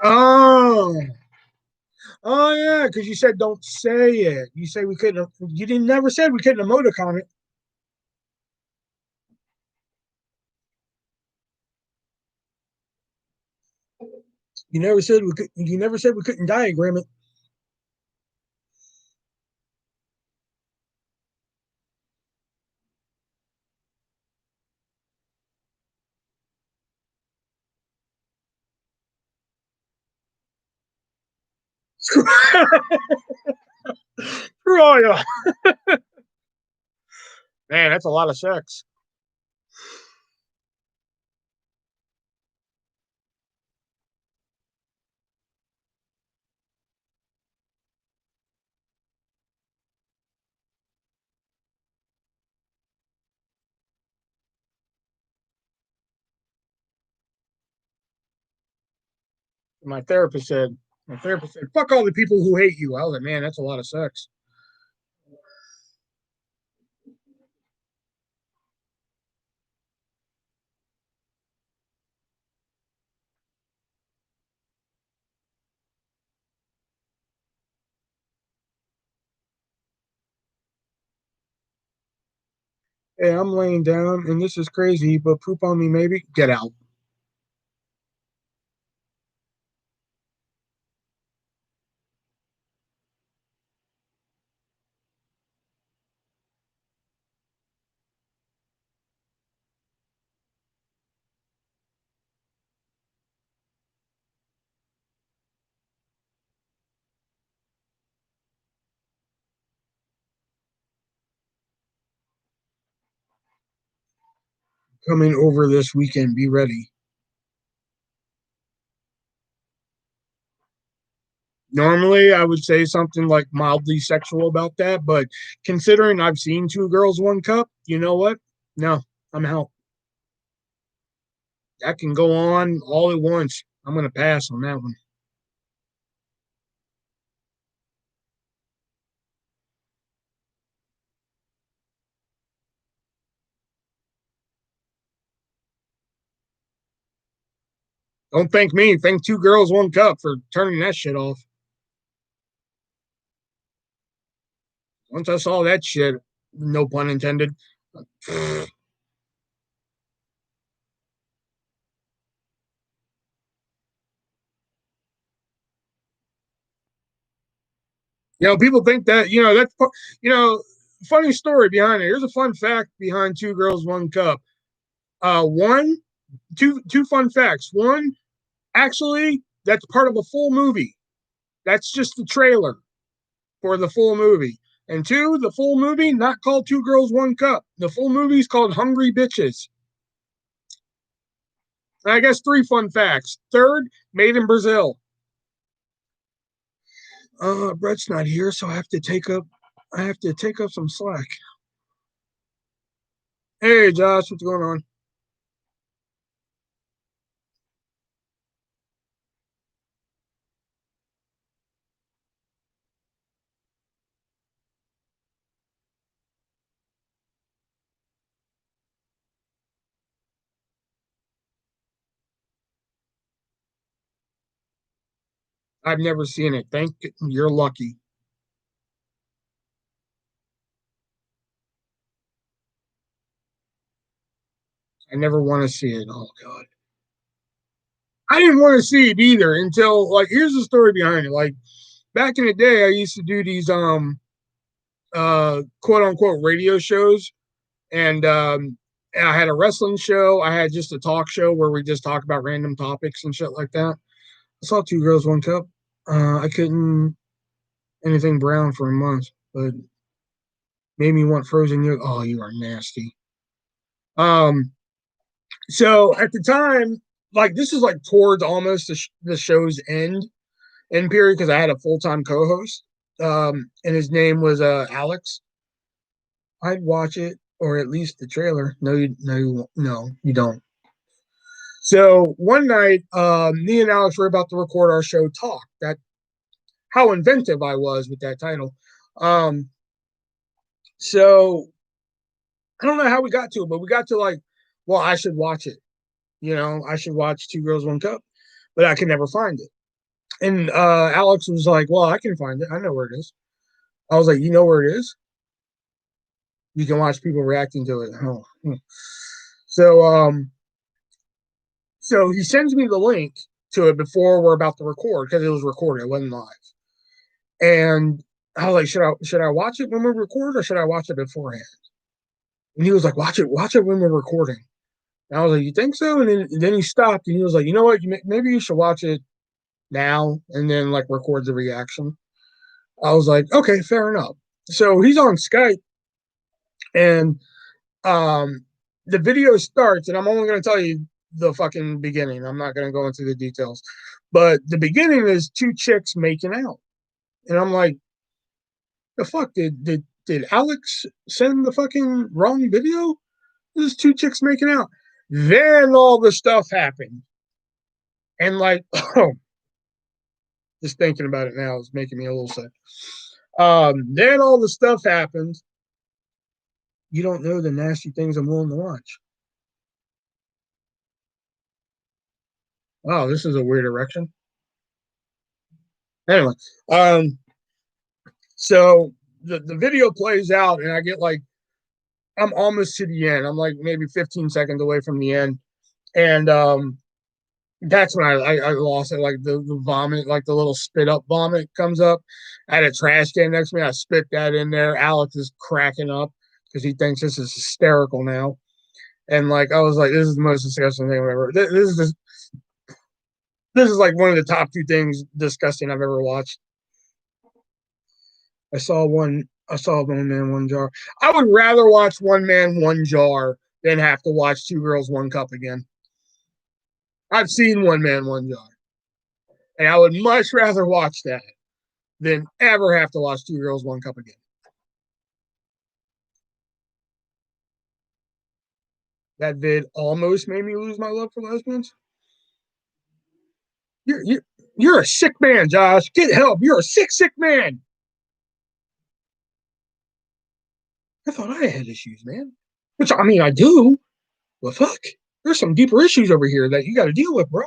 Oh, oh yeah, because you said don't say it. You say we couldn't. You didn't never said we couldn't emoticon it. You never said we could. You never said we couldn't diagram it. Screw all y'all. Man, that's a lot of sex. My therapist said. My therapist said, "Fuck all the people who hate you." I was like, "Man, that's a lot of sex." Hey, I'm laying down, and this is crazy, but poop on me, maybe. Get out. Coming over this weekend. Be ready. Normally, I would say something like mildly sexual about that, but considering I've seen two girls, one cup, you know what? No, I'm out. That can go on all at once. I'm going to pass on that one. Don't thank me. Thank Two Girls, One Cup for turning that shit off. Once I saw that shit, no pun intended. People think that, that's, funny story behind it. Here's a fun fact behind Two Girls, One Cup. Two fun facts. One, actually, that's part of a full movie. That's just the trailer for the full movie. And two, the full movie, not called Two Girls, One Cup. The full movie is called Hungry Bitches. And I guess three fun facts. Third, made in Brazil. Brett's not here, so I have to take up some slack. Hey Josh, what's going on? I've never seen it. You're lucky. I never want to see it. Oh god. I didn't want to see it either until, like, here's the story behind it. Like, back in the day, I used to do these quote unquote radio shows, and I had a wrestling show. I had just a talk show where we just talk about random topics and shit like that. I saw Two Girls, One Cup. I couldn't anything brown for a month, but made me want frozen yogurt. Oh, you are nasty. So at the time, like, this is like towards almost the show's end period, because I had a full-time co-host, and his name was Alex. I'd watch it, or at least the trailer. No, you don't. So one night, me and Alex were about to record our show Talk. That how inventive I was with that title. So I don't know how we got to it, but we got to, like, well, I should watch it. I should watch Two Girls, One Cup, but I could never find it. And Alex was like, well, I can find it. I know where it is. I was like, you know where it is? You can watch people reacting to it. Oh. So so he sends me the link to it before we're about to record, because it was recorded, it wasn't live. And I was like, should I watch it when we record, or should I watch it beforehand? And he was like, watch it when we're recording. And I was like, you think so? And then he stopped, and he was like, you know what? Maybe you should watch it now and then, like, record the reaction. I was like, okay, fair enough. So he's on Skype, and the video starts, and I'm only going to tell you the fucking beginning. I'm not going to go into the details, but the beginning is two chicks making out, and I'm like, the fuck, did Alex send the fucking wrong video? This is two chicks making out. Then all the stuff happened, and, like, oh, just thinking about it now is making me a little sick. Then all the stuff happened. You don't know the nasty things I'm willing to watch. Wow, this is a weird erection. Anyway, so the video plays out, and I get, like, I'm almost to the end. I'm like maybe 15 seconds away from the end, and that's when I lost it. Like, the vomit, like the little spit up vomit comes up. I had a trash can next to me. I spit that in there. Alex is cracking up because he thinks this is hysterical now. And, like, I was like, this is the most disgusting thing I've ever. This is like one of the top two things disgusting I've ever watched. I saw One Man, One Jar. I would rather watch One Man, One Jar than have to watch Two Girls, One Cup again. I've seen One Man, One Jar, and I would much rather watch that than ever have to watch Two Girls, One Cup again. That vid almost made me lose my love for lesbians. You're a sick man, Josh. Get help. You're a sick man. I thought I had issues, man. Which, I mean, I do. But fuck, there's some deeper issues over here that you got to deal with, bro.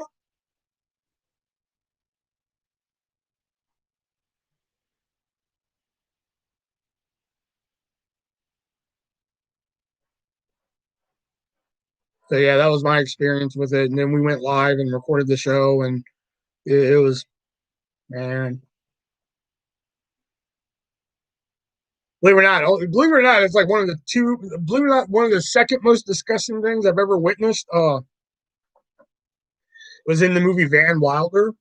So yeah, that was my experience with it. And then we went live and recorded the show, and it was, man. Believe it or not, it's like one of the two. Believe it or not, one of the second most disgusting things I've ever witnessed. Was in the movie Van Wilder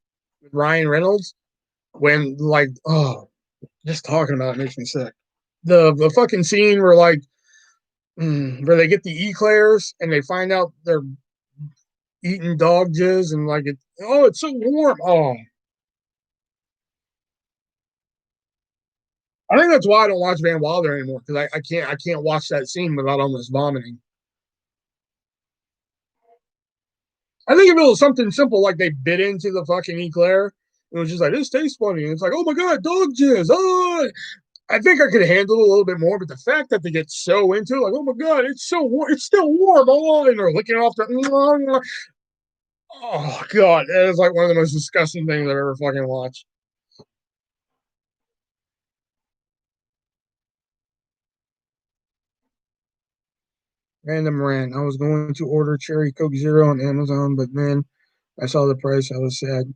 with Ryan Reynolds. When like, oh, just talking about it makes me sick. The fucking scene where like where they get the eclairs and they find out they're eating dog jizz and like it's so warm. Oh, I think that's why I don't watch Van Wilder anymore because I can't watch that scene without almost vomiting. I think if it was something simple like they bit into the fucking eclair, it was just like this tastes funny, and it's like, oh my god, dog jizz. Oh, I think I could handle it a little bit more, but the fact that they get so into it, like, oh my god, it's so warm, it's still warm. Oh, and they're licking off the. Oh god, that is like one of the most disgusting things I've ever fucking watched. Random rant. I was going to order cherry Coke Zero on Amazon, but man, I saw the price. I was sad.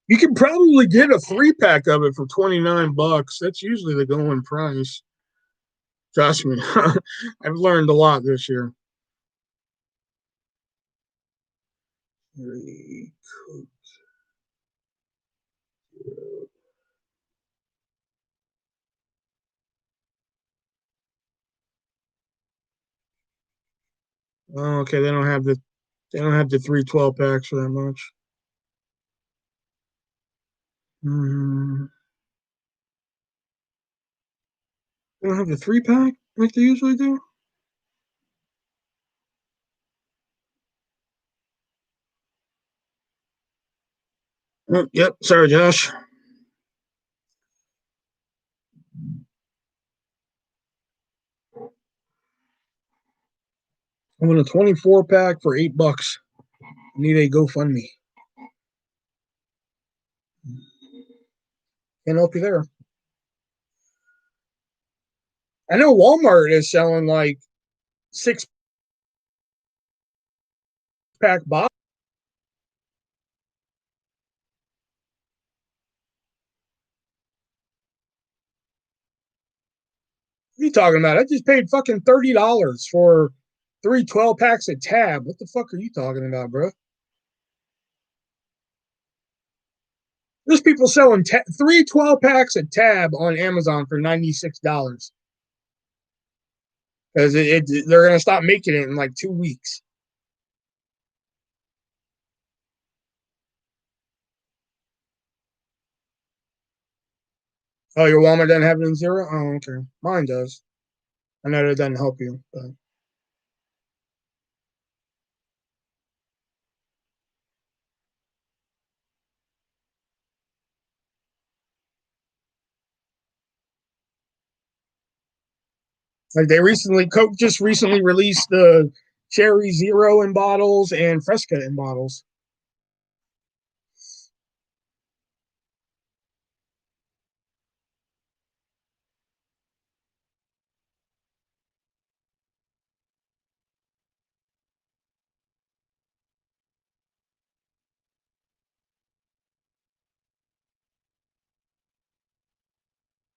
You can probably get a 3-pack of it for $29. That's usually the going price. Trust me, I've learned a lot this year. Oh, okay, they don't have the 3 12-packs for that much. Mm, they don't have the 3-pack like they usually do. Oh, yep. Sorry, Josh. I want a 24-pack for $8. Need a GoFundMe. Can't help you there. I know Walmart is selling like 6-pack bottles. What are you talking about? I just paid fucking $30 for 3 12-packs at Tab. What the fuck are you talking about, bro? There's people selling 3 12-packs at Tab on Amazon for $96 because they're gonna stop making it in like 2 weeks. Oh, your Walmart doesn't have it in zero? Oh, okay. Mine does. I know that doesn't help you, but like Coke just recently released the Cherry Zero in bottles and Fresca in bottles.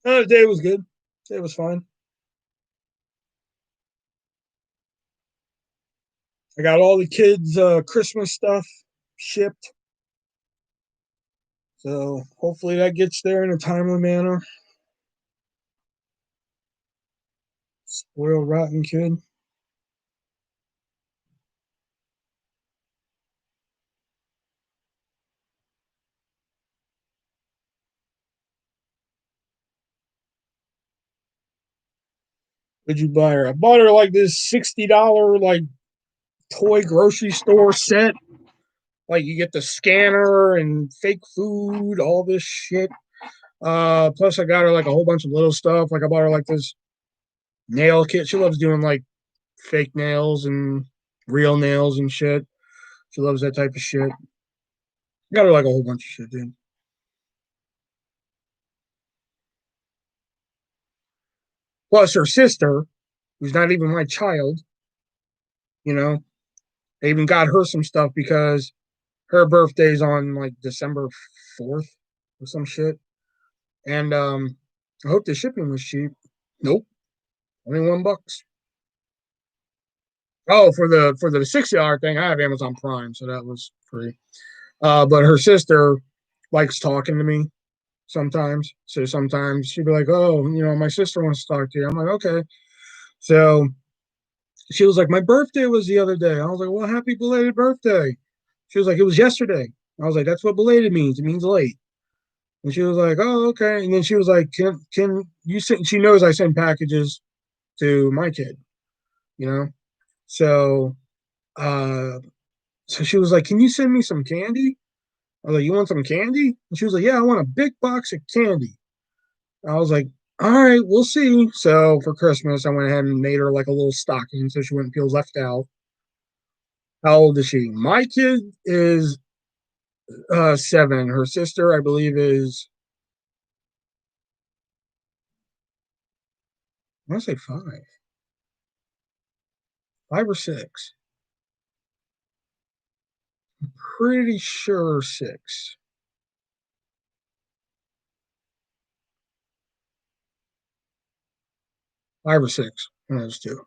The day was good. The day was fine. I got all the kids' Christmas stuff shipped, so hopefully that gets there in a timely manner. Spoiled, rotten kid. What'd you buy her? I bought her like this $60 like toy grocery store set. Like you get the scanner and fake food, all this shit. Plus I got her like a whole bunch of little stuff. Like I bought her like this nail kit. She loves doing like fake nails and real nails and shit. She loves that type of shit. Got her like a whole bunch of shit, dude. Plus her sister, who's not even my child, you know, I even got her some stuff because her birthday's on like December 4th or some shit. And I hope the shipping was cheap. Nope, $21. Oh, for the $60 thing, I have Amazon Prime, so that was free. But her sister likes talking to me sometimes. So sometimes she'd be like, "Oh, my sister wants to talk to you." I'm like, "Okay." So she was like, "My birthday was the other day." I was like, "Well, happy belated birthday." She was like, "It was yesterday." I was like, "That's what belated means. It means late." And she was like, "Oh, okay." And then she was like, "Can you send?" She knows I send packages to my kid, you know. So, uh, so she was like, "Can you send me some candy?" I was like, "You want some candy?" And she was like, "Yeah, I want a big box of candy." I was like, "All right, we'll see." So for Christmas, I went ahead and made her like a little stocking so she wouldn't feel left out. How old is she? My kid is 7. Her sister, I believe, is I want to say 5 or 6. Pretty sure 6, 5 or 6. One of those two.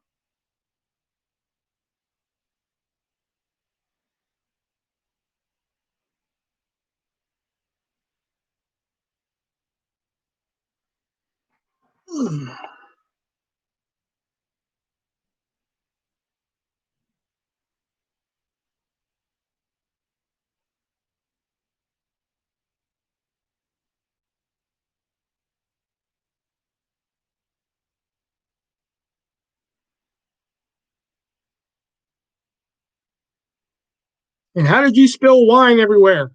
And how did you spill wine everywhere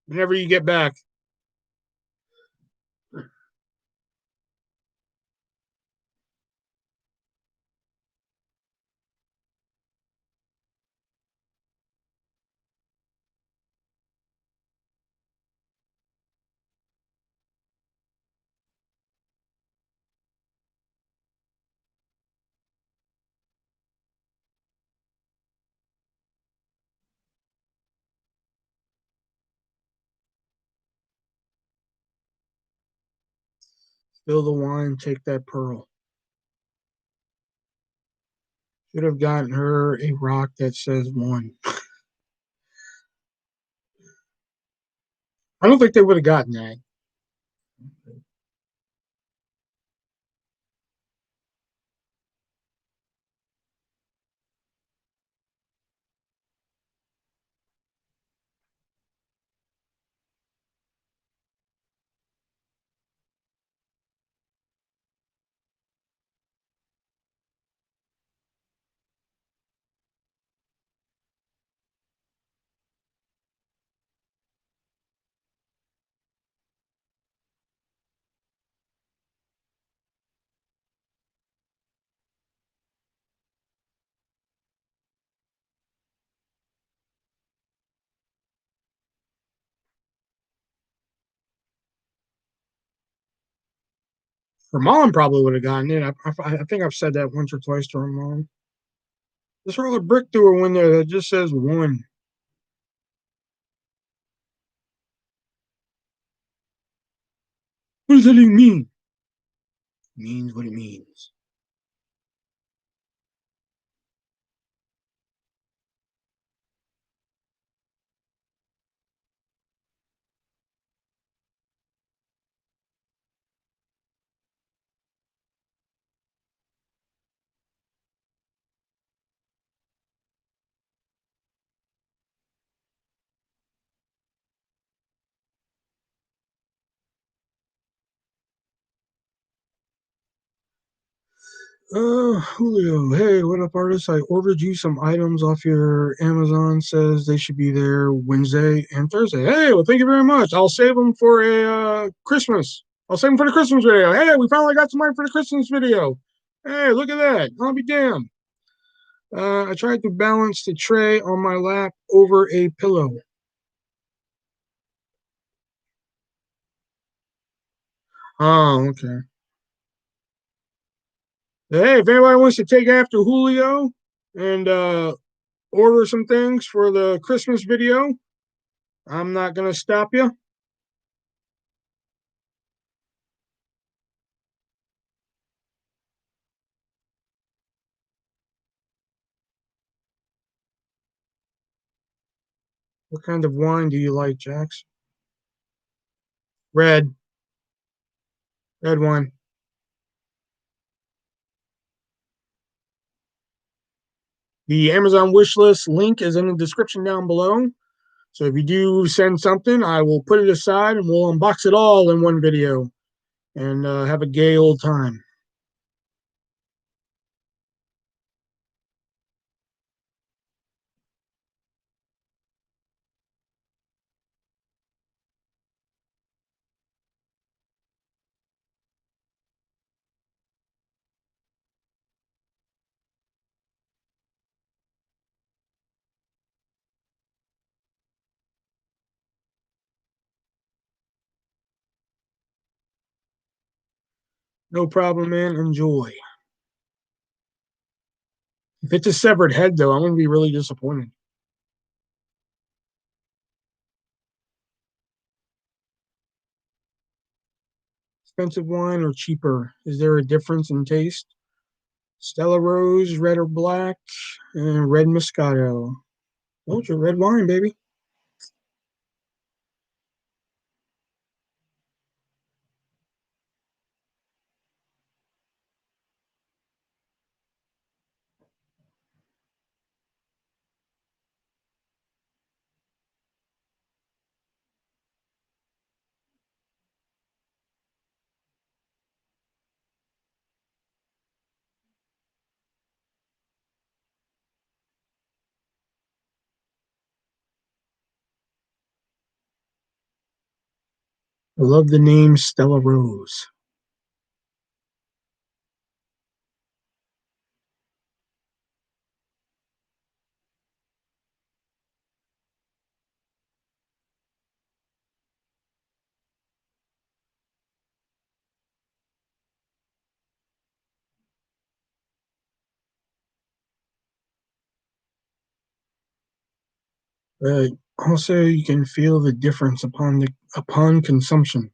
whenever you get back? Spill the wine, take that pearl. Should have gotten her a rock that says 1. I don't think they would have gotten that. Her mom probably would have gotten it. I think I've said that once or twice to her mom. Just roll a brick through her window that just says 1. What does that even mean? It means what it means. Julio, hey, what up, artist? I ordered you some items off your Amazon. Says they should be there Wednesday and Thursday. Hey, well, thank you very much. I'll save them for a Christmas. I'll save them for the Christmas video. Hey, we finally got some money for the Christmas video. Hey, look at that. I'll be damned. I tried to balance the tray on my lap over a pillow. Oh, okay. Hey, if anybody wants to take after Julio and order some things for the Christmas video. I'm not going to stop you. What kind of wine do you like, Jax? Red. Red wine. The Amazon wish list link is in the description down below. So if you do send something, I will put it aside and we'll unbox it all in one video and have a gay old time. No problem, man. Enjoy. If it's a severed head, though, I'm going to be really disappointed. Expensive wine or cheaper? Is there a difference in taste? Stella Rose, red or black, and red Moscato. Oh, it's a red wine, baby. I love the name Stella Rose. But also, you can feel the difference upon consumption.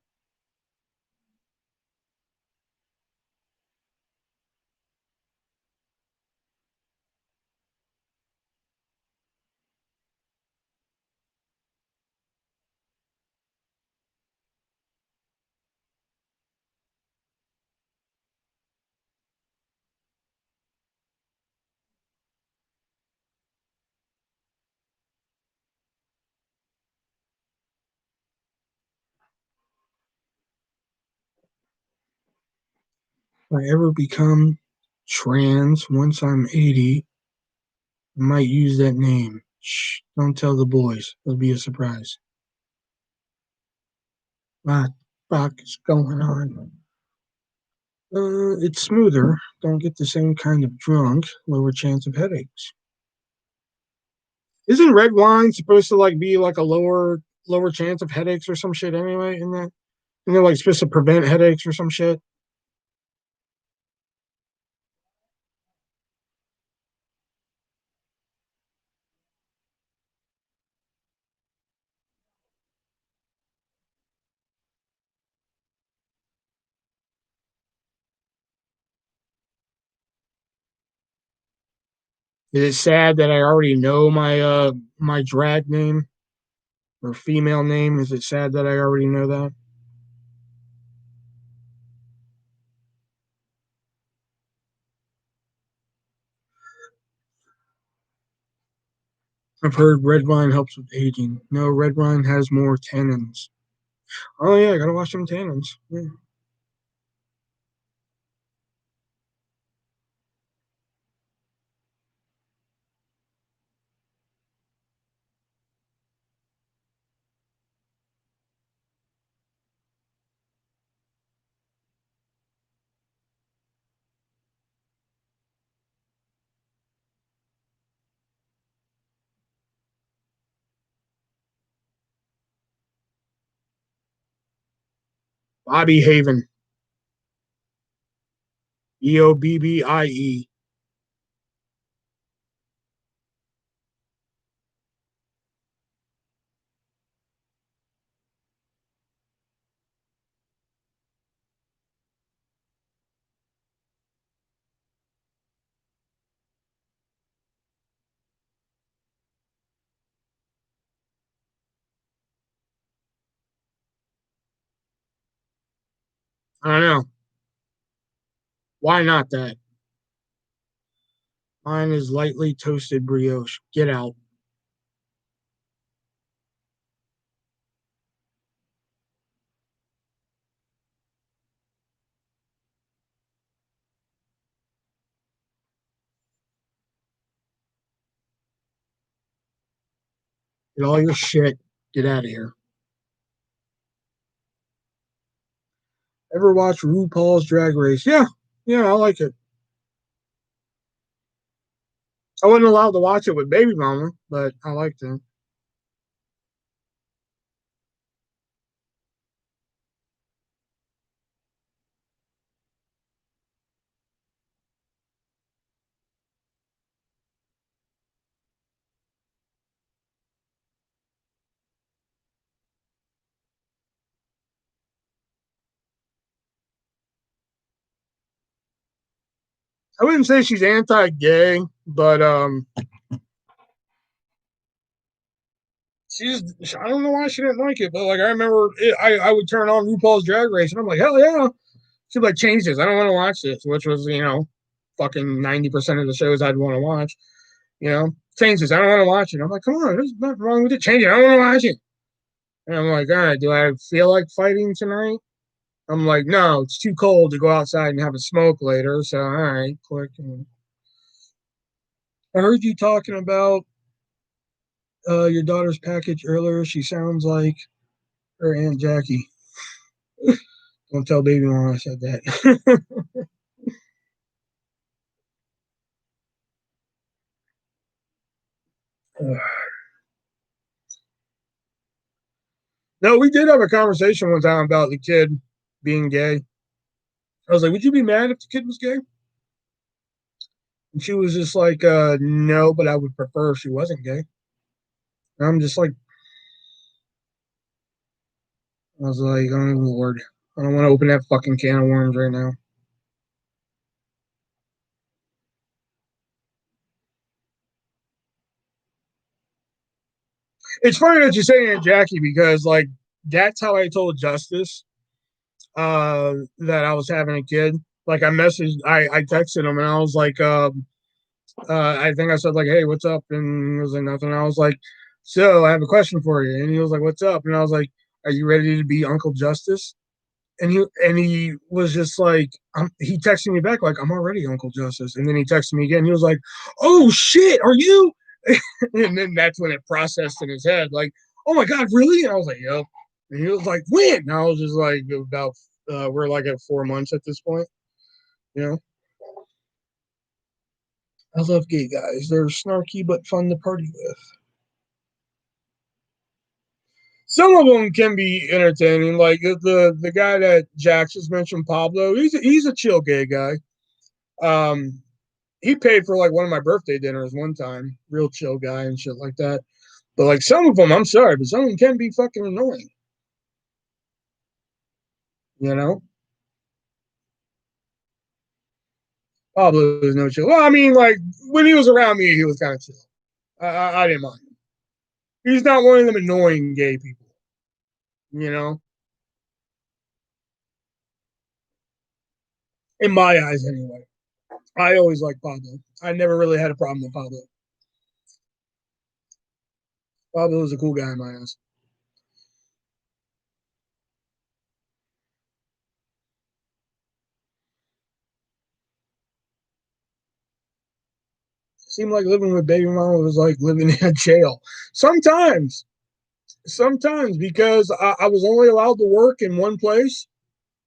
If I ever become trans once I'm 80, I might use that name. Shh, don't tell the boys. It'll be a surprise. What the fuck is going on? It's smoother. Don't get the same kind of drunk. Lower chance of headaches. Isn't red wine supposed to like be like a lower chance of headaches or some shit anyway? Isn't that? Isn't it like supposed to prevent headaches or some shit? Is it sad that I already know my drag name or female name? Is it sad that I already know that? I've heard red wine helps with aging. No, red wine has more tannins. Oh yeah, I gotta watch them tannins. Yeah. Bobby Haven. EOBBIE. I know. Why not that? Mine is lightly toasted brioche. Get out. Get all your shit. Get out of here. Ever watch RuPaul's Drag Race? Yeah. Yeah, I like it. I wasn't allowed to watch it with baby mama, but I liked it. I wouldn't say she's anti-gay, but I don't know why she didn't like it, but like I remember I would turn on RuPaul's Drag Race and I'm like, hell yeah. She'd be like, change this. I don't want to watch this, which was, fucking 90% of the shows I'd want to watch. Change this. I don't want to watch it. I'm like, come on, there's nothing wrong with it. Change it. I don't want to watch it. And I'm like, all right, do I feel like fighting tonight? I'm like, no, it's too cold to go outside and have a smoke later. So, all right, click. I heard you talking about your daughter's package earlier. She sounds like her Aunt Jackie. Don't tell baby mama I said that. No, we did have a conversation one time about the kid being gay. I was like, would you be mad if the kid was gay? And she was just like, no, but I would prefer if she wasn't gay. And I'm just like, I was like, oh, Lord. I don't want to open that fucking can of worms right now. It's funny that you're saying Aunt Jackie because, like, that's how I told Justice that I was having a kid. Like, I texted him and I was like, I think I said, like, hey, what's up? And he was like, nothing. I was like, so I have a question for you. And he was like, what's up? And I was like, are you ready to be Uncle Justice? And he was just like, he texted me back like, I'm already Uncle Justice. And then he texted me again. He was like, oh shit, are you? And then that's when it processed in his head, like, oh my god, really? And I was like, yep. And he was like, when? And I was just like, about we're like at 4 months at this point. You know, I love gay guys. They're snarky but fun to party with. Some of them can be entertaining. Like the guy that Jax just mentioned, Pablo. He's a chill gay guy. Um, he paid for like one of my birthday dinners one time. Real chill guy and shit like that. But like some of them, I'm sorry, but some of them can be fucking annoying. You know, Pablo is no chill. Well, I mean, like when he was around me, he was kind of chill. I didn't mind him. He's not one of them annoying gay people. You know, in my eyes, anyway. I always liked Pablo. I never really had a problem with Pablo. Pablo was a cool guy in my eyes. Seemed like living with baby mama was like living in a jail. Sometimes, sometimes because I was only allowed to work in one place.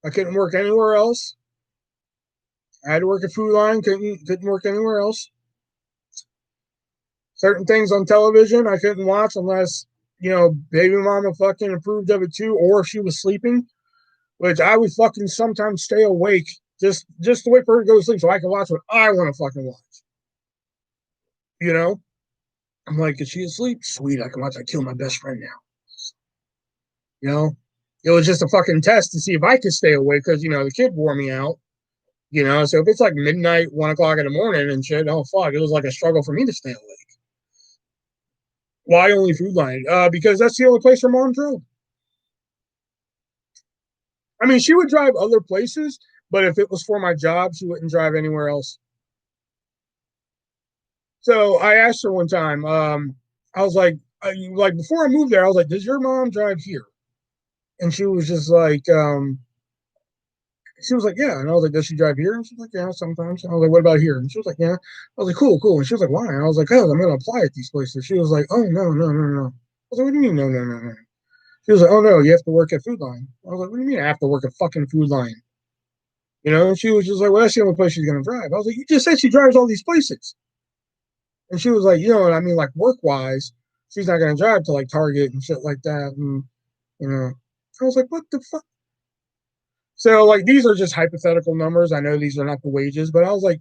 I couldn't work anywhere else. I had to work at Food Line. Couldn't work anywhere else. Certain things on television I couldn't watch unless baby mama fucking approved of it too, or if she was sleeping, which I would fucking sometimes stay awake just to wait for her to go to sleep so I can watch what I want to fucking watch. You know, I'm like, is she asleep? Sweet, I can watch I kill my best friend now. You know, it was just a fucking test to see if I could stay awake because the kid wore me out. So if it's like midnight, 1 o'clock in the morning and shit, oh fuck, it was like a struggle for me to stay awake. Why only Food Line? Because that's the only place her mom drove. I mean, she would drive other places, but if it was for my job, she wouldn't drive anywhere else. So I asked her one time, I was like before I moved there, I was like, does your mom drive here? And she was just like, she was like, yeah. And I was like, does she drive here? And she's like, yeah, sometimes. And I was like, what about here? And she was like, yeah. I was like, cool, cool. And she was like, why? And I was like, oh, I'm going to apply at these places. She was like, oh, no, no, no, no. I was like, what do you mean, no, no, no, no? She was like, oh, no, you have to work at Food Line. I was like, what do you mean I have to work at fucking Food Line? You know, and she was just like, well, that's the only place she's going to drive. I was like, you just said she drives all these places. And she was like, you know what I mean? Like, work wise, she's not going to drive to like Target and shit like that. And, you know, I was like, what the fuck? So, like, these are just hypothetical numbers. I know these are not the wages, but I was like,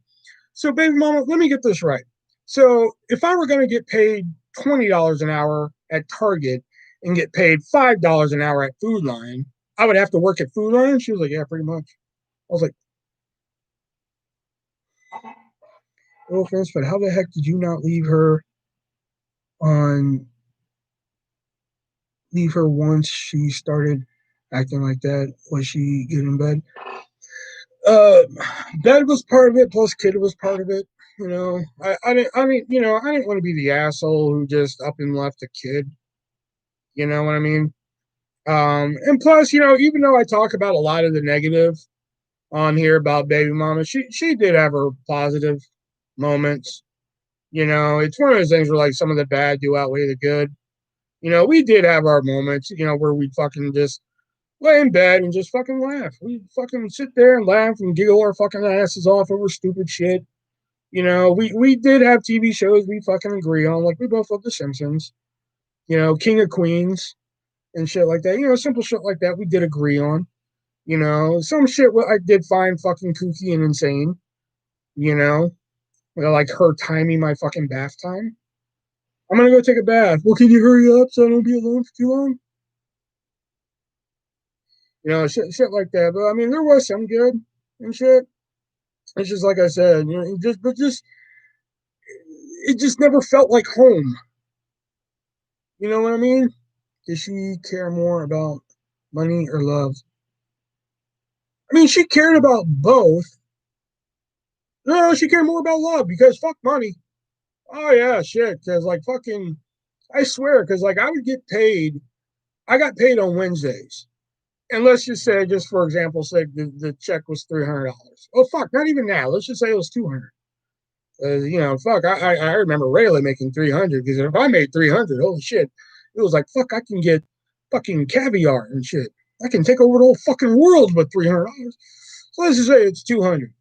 so, baby mama, let me get this right. So, if I were going to get paid $20 an hour at Target and get paid $5 an hour at Food Line, I would have to work at Food Line. She was like, yeah, pretty much. I was like, no offense, but how the heck did you not on leave her once she started acting like that? Was she getting in bed? Uh, Bed was part of it, plus kid was part of it. You know, I didn't want to be the asshole who just up and left a kid. You know what I mean? And plus, you know, even though I talk about a lot of the negative on here about baby mama, she did have her positive moments. You know, it's one of those things where like some of the bad do outweigh the good. You know, we did have our moments, you know, where we'd fucking just lay in bed and just fucking laugh. We fucking sit there and laugh and giggle our fucking asses off over stupid shit. You know, we did have TV shows we fucking agree on. Like we both love The Simpsons. You know, King of Queens and shit like that. You know, simple shit like that we did agree on. You know, some shit I did find fucking kooky and insane. You know, like her timing my fucking bath time. I'm gonna go take a bath. Well, can you hurry up so I don't be alone for too long? You know, shit like that. But I mean, there was some good and shit. It's just like I said, you know, it just never felt like home. You know what I mean? Does she care more about money or love? I mean, she cared about both. No, she cared more about love because fuck money. Oh yeah, shit. Because like fucking, I swear, because like I would get paid. I got paid on Wednesdays, and let's just say, just for example, say the check was $300. Oh fuck, not even that. Let's just say it was 200. You know, fuck. I remember Rayleigh making 300 because if I made 300, holy shit, it was like fuck. I can get fucking caviar and shit. I can take over the whole fucking world with $300. So let's just say it's 200.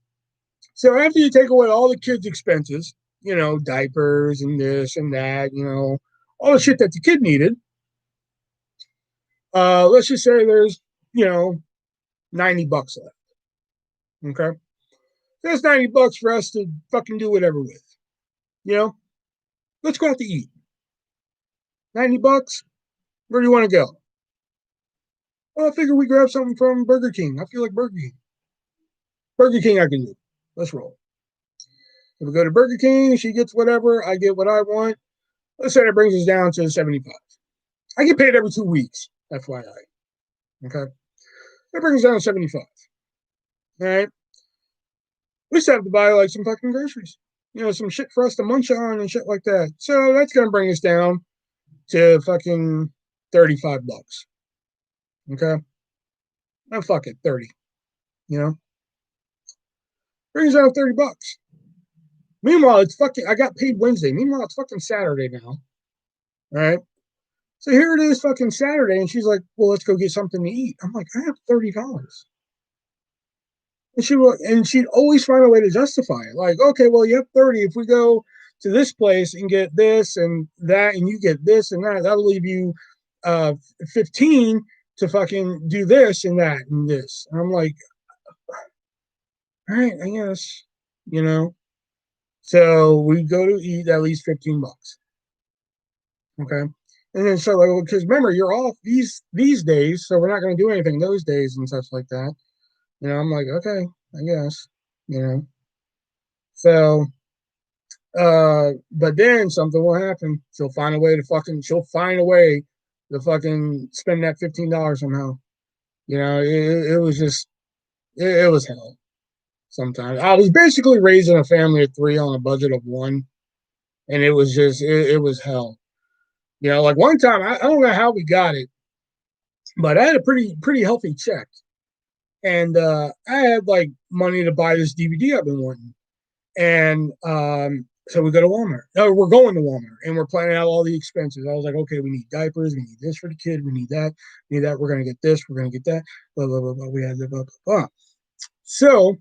So after you take away all the kids' expenses, you know, diapers and this and that, you know, all the shit that the kid needed. Let's just say there's, you know, $90 left. Okay. That's $90 for us to fucking do whatever with. You know, let's go out to eat. $90. Where do you want to go? Well, I figure we grab something from Burger King. I feel like Burger King. Burger King, I can do. Let's roll. If we go to Burger King, she gets whatever, I get what I want. Let's say that brings us down to 75. I get paid every 2 weeks, FYI. Okay. That brings us down to 75. All right. We just have to buy like some fucking groceries. You know, some shit for us to munch on and shit like that. So that's gonna bring us down to fucking $35. Okay. Oh fuck it, 30. You know? Brings down $30. Meanwhile, it's fucking I got paid Wednesday. Meanwhile, it's fucking Saturday now. All right. So here it is, fucking Saturday, and she's like, "Well, let's go get something to eat." I'm like, "I have $30," and she'd always find a way to justify it. Like, okay, well, you have 30. If we go to this place and get this and that, and you get this and that, that'll leave you 15 to fucking do this and that and this. And I'm like, all right, I guess, you know. So we go to eat at least $15. Okay. And then so like because remember you're off these days, so we're not gonna do anything those days and stuff like that. You know, I'm like, okay, I guess, you know. So but then something will happen. She'll find a way to fucking spend that $15 somehow. You know, it was just it was hell. Sometimes I was basically raising a family of 3 on a budget of 1, and it was just it was hell. You know, like one time I don't know how we got it, but I had a pretty healthy check, and I had like money to buy this DVD I've been wanting, and so we go to Walmart. No, we're going to Walmart, and we're planning out all the expenses. I was like, okay, we need diapers, we need this for the kid, we need that, we need that. We're gonna get this, we're gonna get that, blah blah blah blah. We had the blah blah blah. So,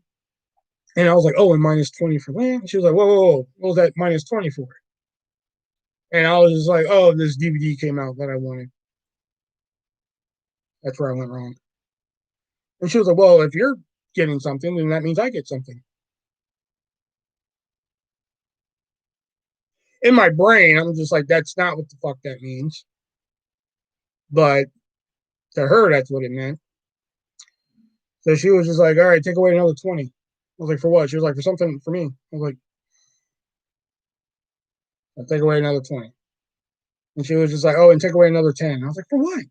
and I was like, oh, and minus 20 for land. She was like, whoa, whoa, whoa, what was that minus 20 for? And I was just like, oh, this DVD came out that I wanted. That's where I went wrong. And she was like, well, if you're getting something, then that means I get something. In my brain, I'm just like, that's not what the fuck that means. But to her, that's what it meant. So she was just like, all right, take away another 20. I was like, for what? She was like, for something for me. I was like, I'll take away another 20. And she was just like, oh, and take away another 10. I was like, for what?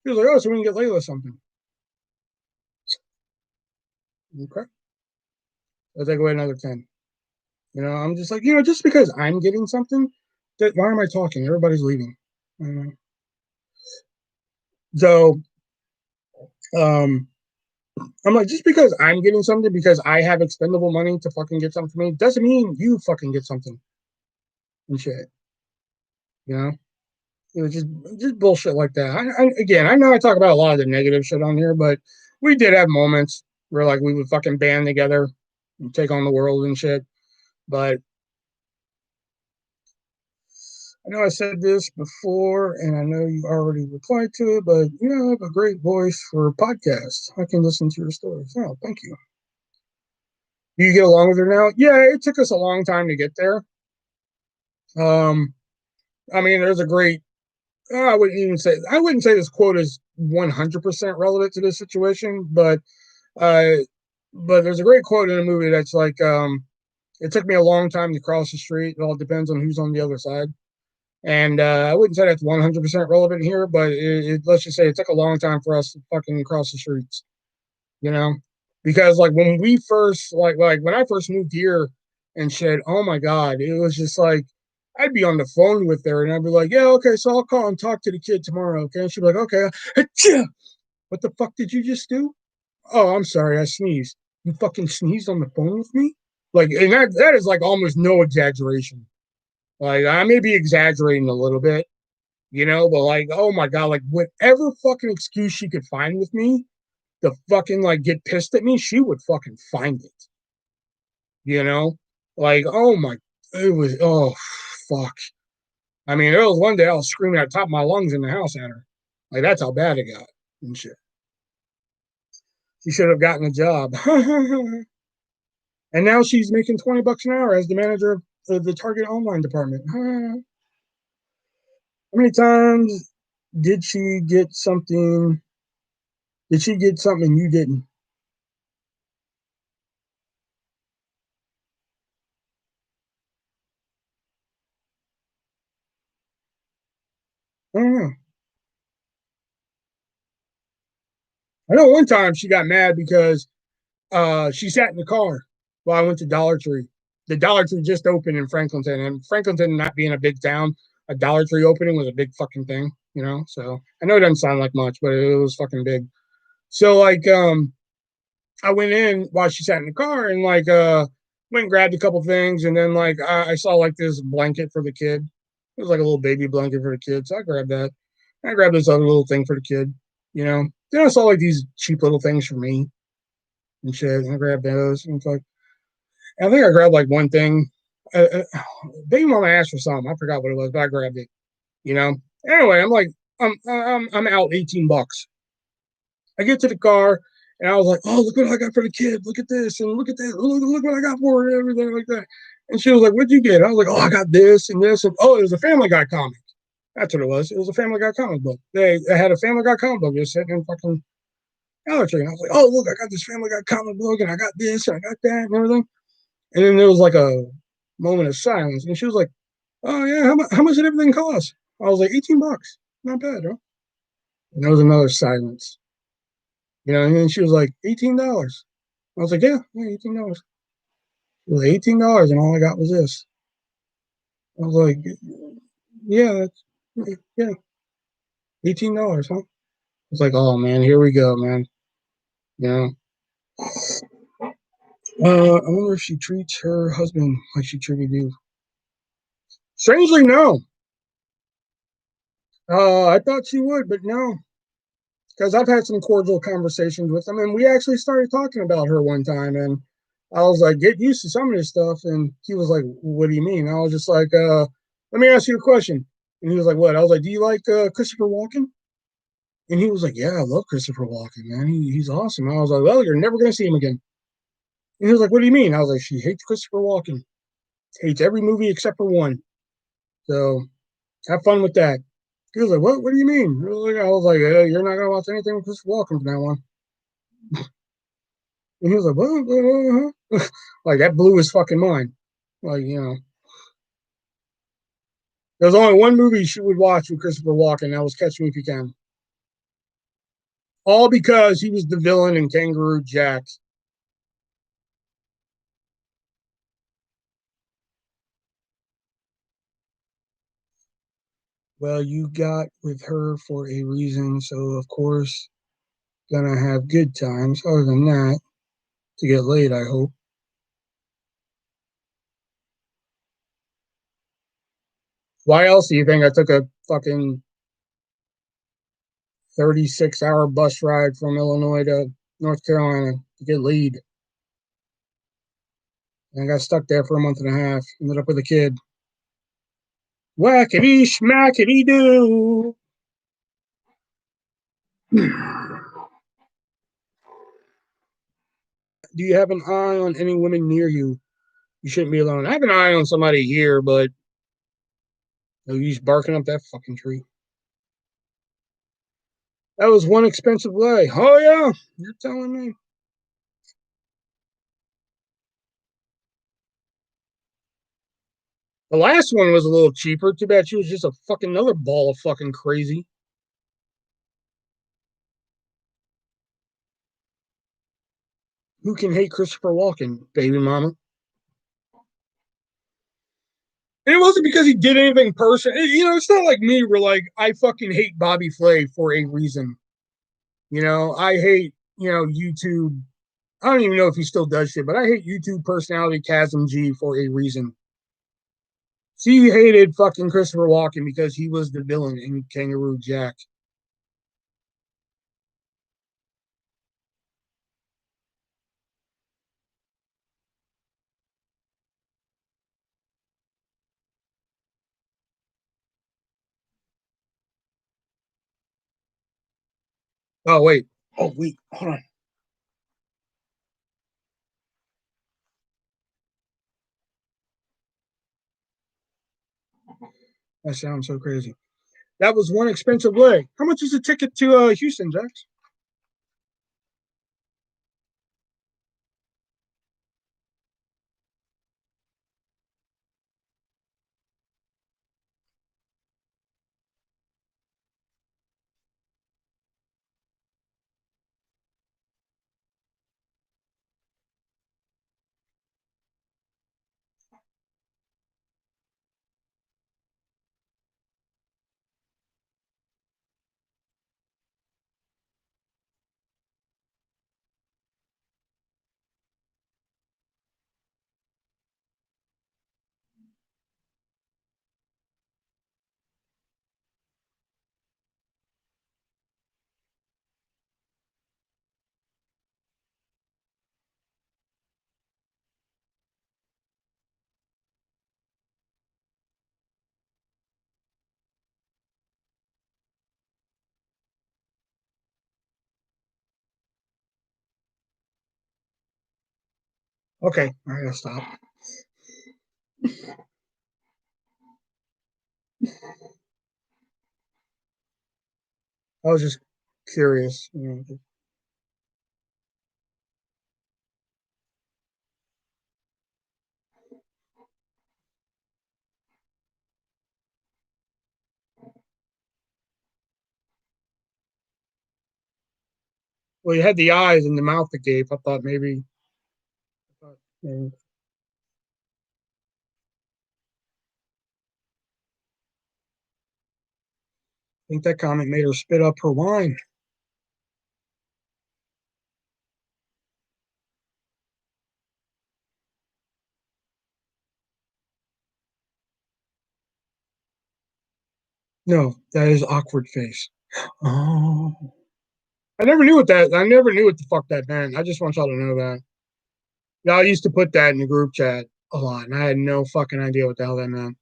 She was like, oh, so we can get Layla something. Okay. I'll take away another 10. You know, I'm just like, you know, just because I'm getting something, that why am I talking? Everybody's leaving. So I'm like, just because I'm getting something because I have expendable money to fucking get something for me doesn't mean you fucking get something and shit. You know, it was just bullshit like that. Again, I know I talk about a lot of the negative shit on here, but we did have moments where like we would fucking band together and take on the world and shit. But I know I said this before, and I know you already replied to it, but you have a great voice for podcasts. I can listen to your stories. Oh, thank you. Do you get along with her now? Yeah, it took us a long time to get there. I mean, there's a great. I wouldn't say this quote is 100% relevant to this situation, uh, but there's a great quote in a movie that's like, "It took me a long time to cross the street. It all depends on who's on the other side." And I wouldn't say that's 100% relevant here, but let's just say it took a long time for us to fucking cross the streets, you know? Because like when we first, like when I first moved here and shit, oh my God, it was just like, I'd be on the phone with her and I'd be like, yeah, okay, so I'll call and talk to the kid tomorrow, okay? And she'd be like, okay. What the fuck did you just do? Oh, I'm sorry, I sneezed. You fucking sneezed on the phone with me? Like, and that is like almost no exaggeration. Like I may be exaggerating a little bit, you know, but like, oh my God, like whatever fucking excuse she could find with me to fucking like get pissed at me, she would fucking find it. You know? Like, oh my, it was, oh fuck. I mean, there was one day I was screaming at the top of my lungs in the house at her. Like that's how bad it got and shit. She should have gotten a job. And now she's making $20 an hour as the manager of the Target online department. How many times did she get something? Did she get something you didn't? I don't know. I know one time she got mad because she sat in the car while I went to Dollar Tree. The Dollar Tree just opened in Franklinton, and Franklinton not being a big town, a Dollar Tree opening was a big fucking thing, you know. So I know it doesn't sound like much, but it was fucking big. So like, I went in while she sat in the car and like went and grabbed a couple things, and then like I saw like this blanket for the kid. It was like a little baby blanket for the kid, so I grabbed that. I grabbed this other little thing for the kid, you know. Then I saw like these cheap little things for me and shit, and I grabbed those. And it's like, I think I grabbed like one thing. Baby mama asked for something. I forgot what it was, but I grabbed it. You know. Anyway, I'm like, I'm out $18. I get to the car and I was like, oh, look what I got for the kid. Look at this and look at that. Look what I got for her and everything like that. And she was like, what'd you get? I was like, oh, I got this and this. And oh, it was a Family Guy comic. That's what it was. It was a Family Guy comic book. They had a Family Guy comic book just sitting in fucking Dollar Tree. And I was like, oh, look, I got this Family Guy comic book and I got this and I got that and everything. And then there was like a moment of silence. And she was like, oh, yeah, how much did everything cost? I was like, $18. Not bad, huh? And there was another silence. And then she was like, $18. I was like, yeah, $18. It was $18, and all I got was this. I was like, yeah, yeah, $18, huh? I was like, oh man, here we go, man. You know, I wonder if she treats her husband like she treated you. Strangely, no. I thought she would, but no, because I've had some cordial conversations with him, and we actually started talking about her one time, and I was like, get used to some of this stuff, and he was like, what do you mean? I was just like, let me ask you a question, and he was like, what? I was like, do you like Christopher Walken? And he was like, yeah, I love Christopher Walken, man. He's awesome. I was like, well, you're never gonna see him again. And he was like, what do you mean? I was like, she hates Christopher Walken, hates every movie except for one. So have fun with that. He was like, what do you mean? I was like, you're not gonna watch anything with Christopher Walken from now on. And he was like, what? Like that blew his fucking mind. Like, there's only one movie she would watch with Christopher Walken. That was Catch Me If You Can. All because he was the villain in Kangaroo Jack. Well, you got with her for a reason, so of course, gonna have good times. Other than that, to get laid, I hope. Why else do you think I took a fucking 36-hour bus ride from Illinois to North Carolina to get laid? And I got stuck there for a month and a half. Ended up with a kid. Whackity schmackity doo. Do you have an eye on any women near you? You shouldn't be alone. I have an eye on somebody here, but he's barking up that fucking tree. That was one expensive lay. Oh yeah, you're telling me. The last one was a little cheaper. Too bad she was just a fucking another ball of fucking crazy. Who can hate Christopher Walken, baby mama? And it wasn't because he did anything personal. It's not like me where like I fucking hate Bobby Flay for a reason. I hate, YouTube. I don't even know if he still does shit, but I hate YouTube personality Chasm G for a reason. She hated fucking Christopher Walken because he was the villain in Kangaroo Jack. Oh wait. Oh wait. Hold on. That sounds so crazy. That was one expensive leg. How much is a ticket to Houston, Jax? Okay, I gotta stop. I was just curious. Well, you had the eyes and the mouth that gave. I thought maybe. I think that comment made her spit up her wine. No, that is awkward face. Oh. I never knew what the fuck that meant. I just want y'all to know that. Y'all used to put that in the group chat a lot, and I had no fucking idea what the hell that meant.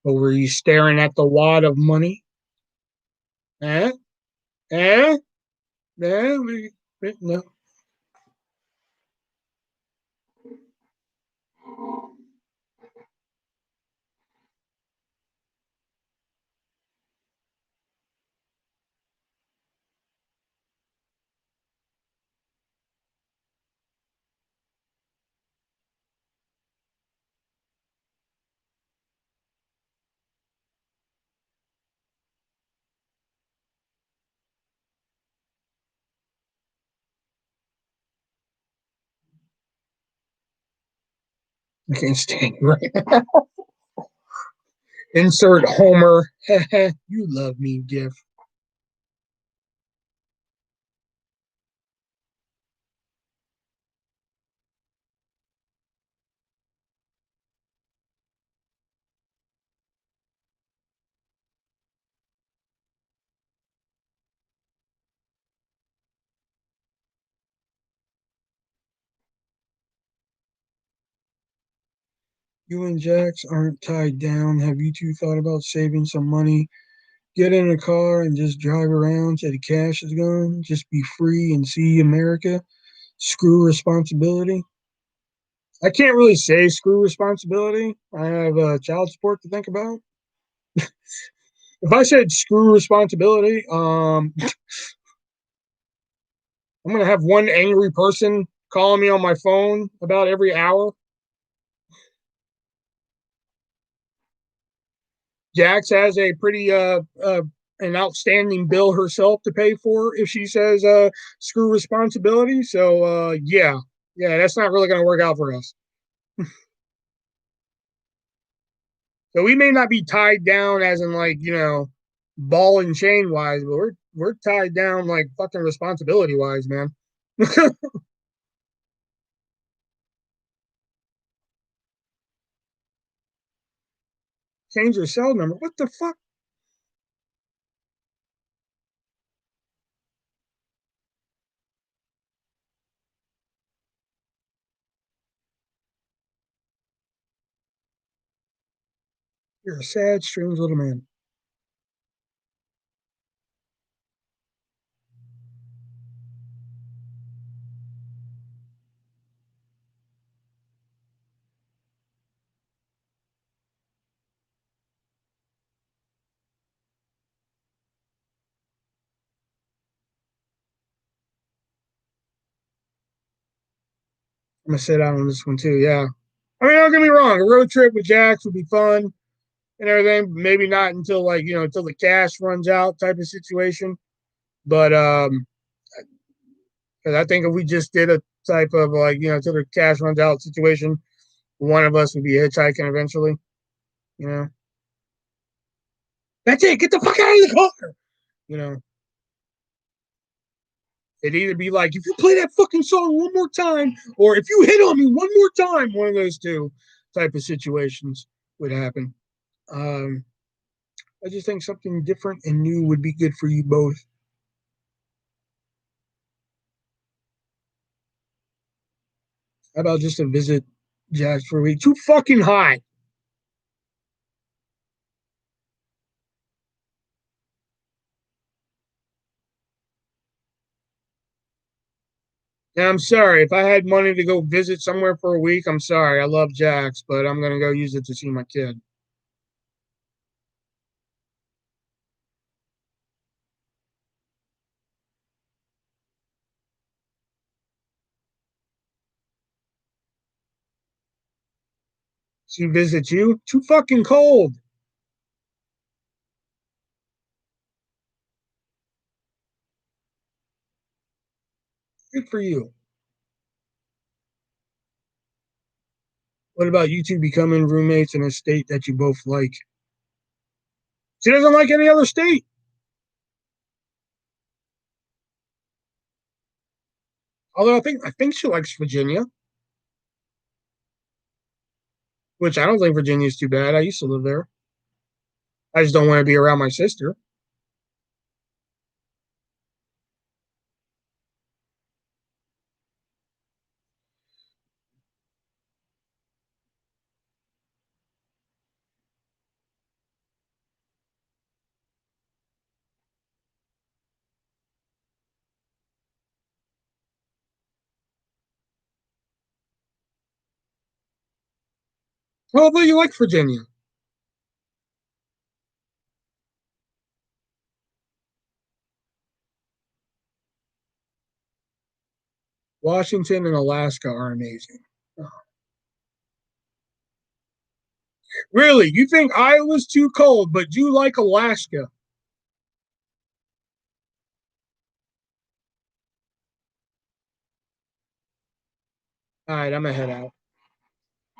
But were you staring at the wad of money? Eh? Eh? Eh? No. I can't stand you right now. Insert Homer. You love me, GIF. You and Jax aren't tied down. Have you two thought about saving some money? Get in a car and just drive around till the cash is gone. Just be free and see America. Screw responsibility. I can't really say screw responsibility. I have child support to think about. If I said screw responsibility, I'm gonna have one angry person calling me on my phone about every hour. Jax has a pretty an outstanding bill herself to pay for if she says screw responsibility. So yeah, that's not really gonna work out for us. So we may not be tied down as in like, ball and chain wise, but we're tied down like fucking responsibility wise, man. Change your cell number. What the fuck? You're a sad, strange little man. I'm gonna sit down on this one too. Yeah. I mean, don't get me wrong. A road trip with Jax would be fun and everything. Maybe not until like until the cash runs out type of situation. But because I think if we just did a type of like until the cash runs out situation, one of us would be hitchhiking eventually. You know, that's it. Get the fuck out of the car. You know, it'd either be like if you play that fucking song one more time, or if you hit on me one more time. One of those two type of situations would happen. Um, I just think something different and new would be good for you both. How about just a visit Jax for a week? Too fucking high. Now, I'm sorry. If I had money to go visit somewhere for a week, I'm sorry. I love Jack's, but I'm going to go use it to see my kid. She visits you? Too fucking cold. Good for you. What about you two becoming roommates in a state that you both like? She doesn't like any other state. Although I think she likes Virginia, which I don't think Virginia is too bad. I used to live there. I just don't want to be around my sister. Oh, but you like Virginia. Washington and Alaska are amazing. Really? You think Iowa's too cold, but you like Alaska? All right, I'm gonna head out.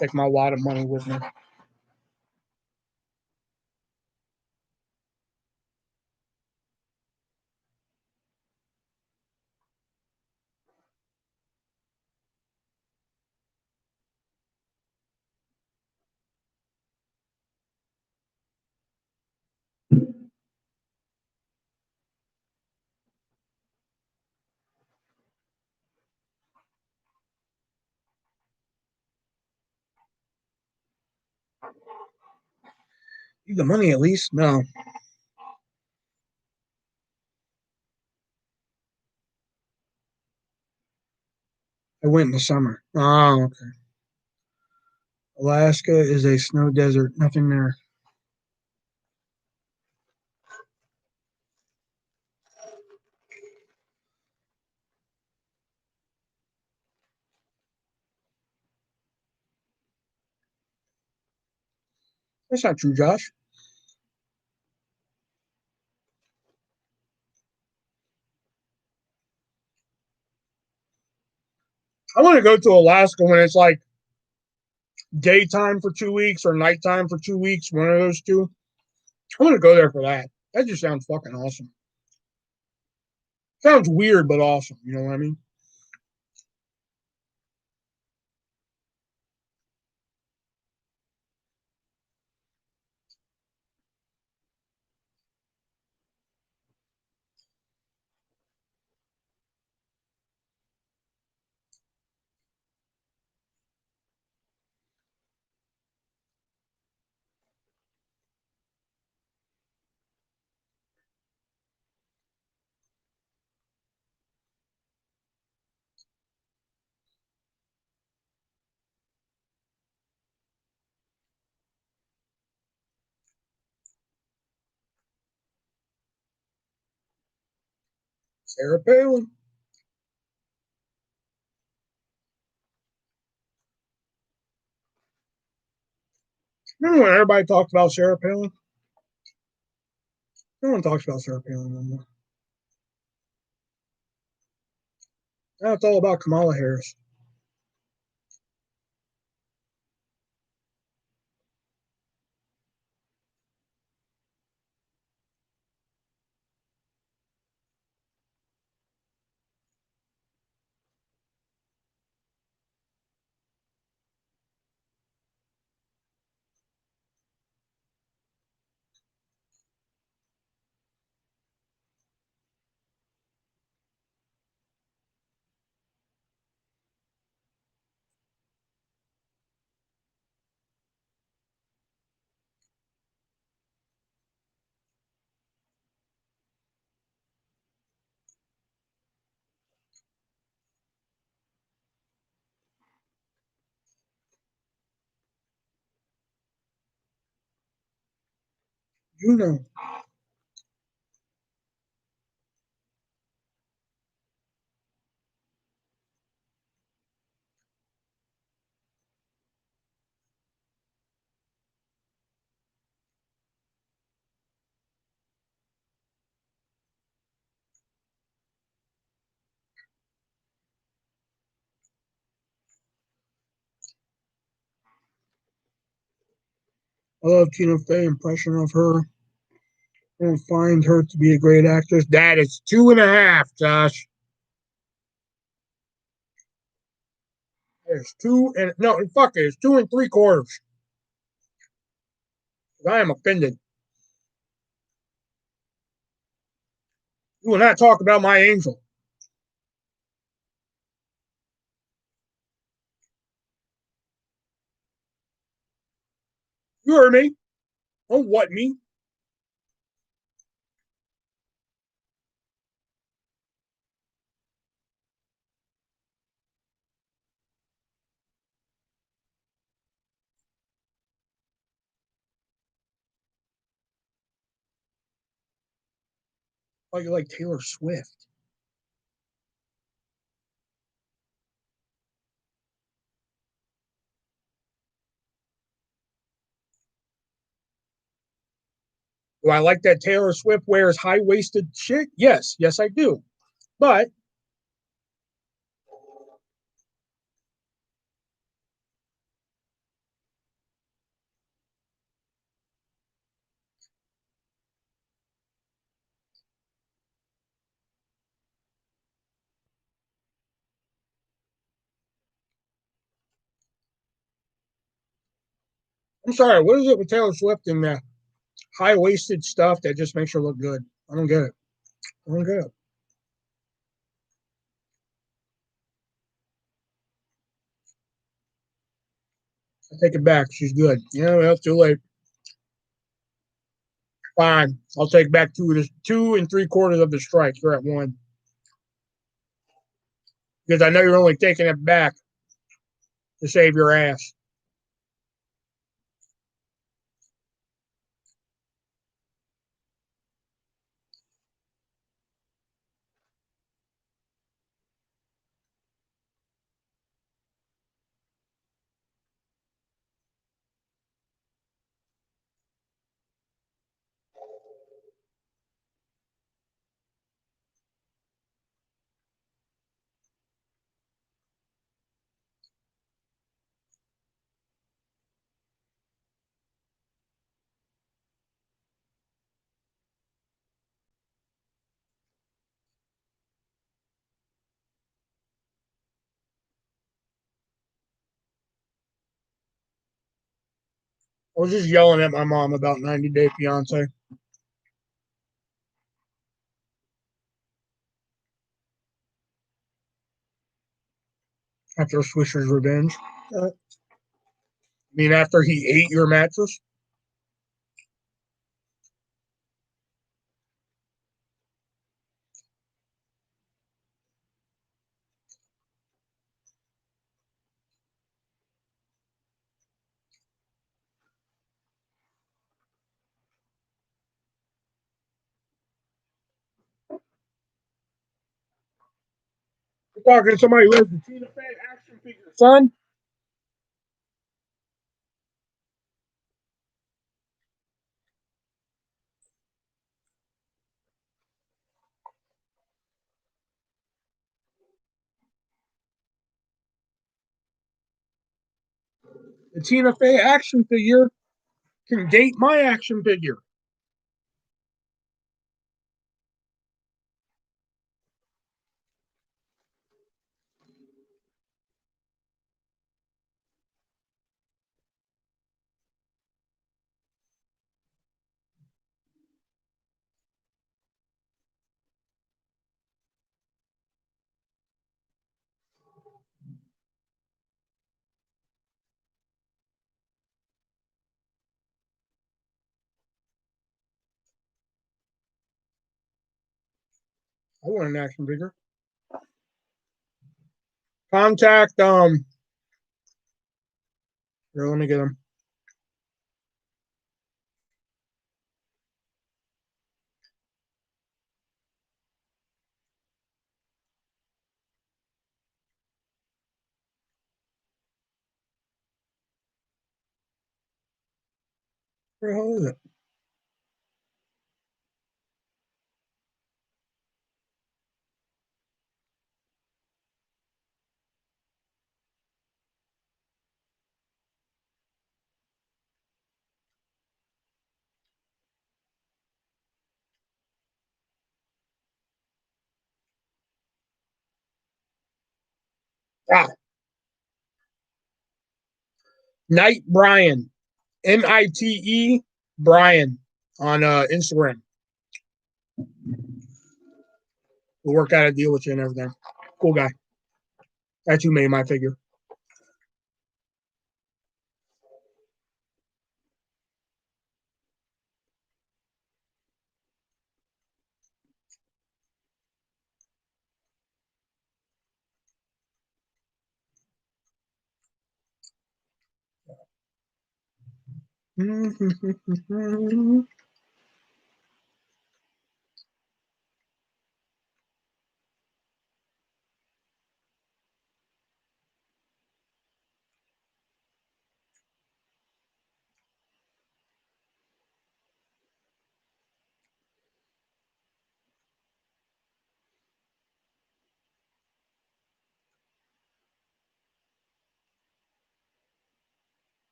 Take my wad of money with me. Need the money at least? No, I went in the summer. Oh, okay. Alaska is a snow desert. Nothing there. That's not true, Josh. I want to go to Alaska when it's like daytime for 2 weeks or nighttime for 2 weeks. One of those two. I want to go there for that. That just sounds fucking awesome. Sounds weird, but awesome. You know what I mean? Sarah Palin. Remember when everybody talked about Sarah Palin? No one talks about Sarah Palin anymore. Now it's all about Kamala Harris. You know. I love Tina Fey impression of her. I don't find her to be a great actress. That is 2.5, Josh. There's two and no, fuck it. It's 2 3/4. I am offended. You will not talk about my angel. You heard me. Don't what me. Oh, you like Taylor Swift. Do I like that Taylor Swift wears high waisted shit? Yes, yes, I do. But I'm sorry, what is it with Taylor Swift and that high waisted stuff that just makes her look good? I don't get it. I don't get it. I take it back. She's good. Yeah, well, too late. Fine. I'll take back 2 3/4 of the strike. You're at 1. Because I know you're only taking it back to save your ass. I was just yelling at my mom about 90 Day Fiance after Swisher's Revenge. I mean, after he ate your mattress. You're talking to somebody who has the Tina Fey action figure, son. The Tina Fey action figure can date my action figure. I want an action figure. Contact here, let me get them. Where the hell is it? Ah, Knight Brian, Nite Brian on Instagram. We'll work out a deal with you and everything. Cool guy. That's who made my figure.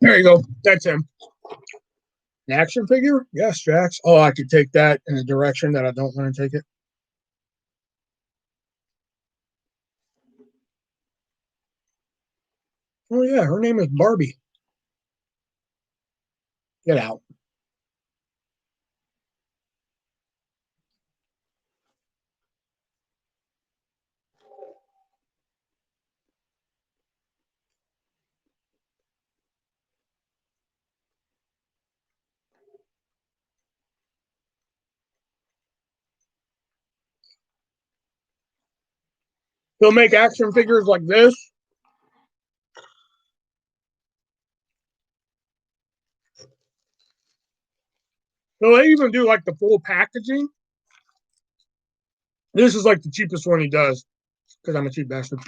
There you go. That's him. An action figure? Yes, Jax. Oh, I could take that in a direction that I don't want to take it. Oh, yeah. Her name is Barbie. Get out. He'll make action figures like this. He'll even do like the full packaging. This is like the cheapest one he does because I'm a cheap bastard.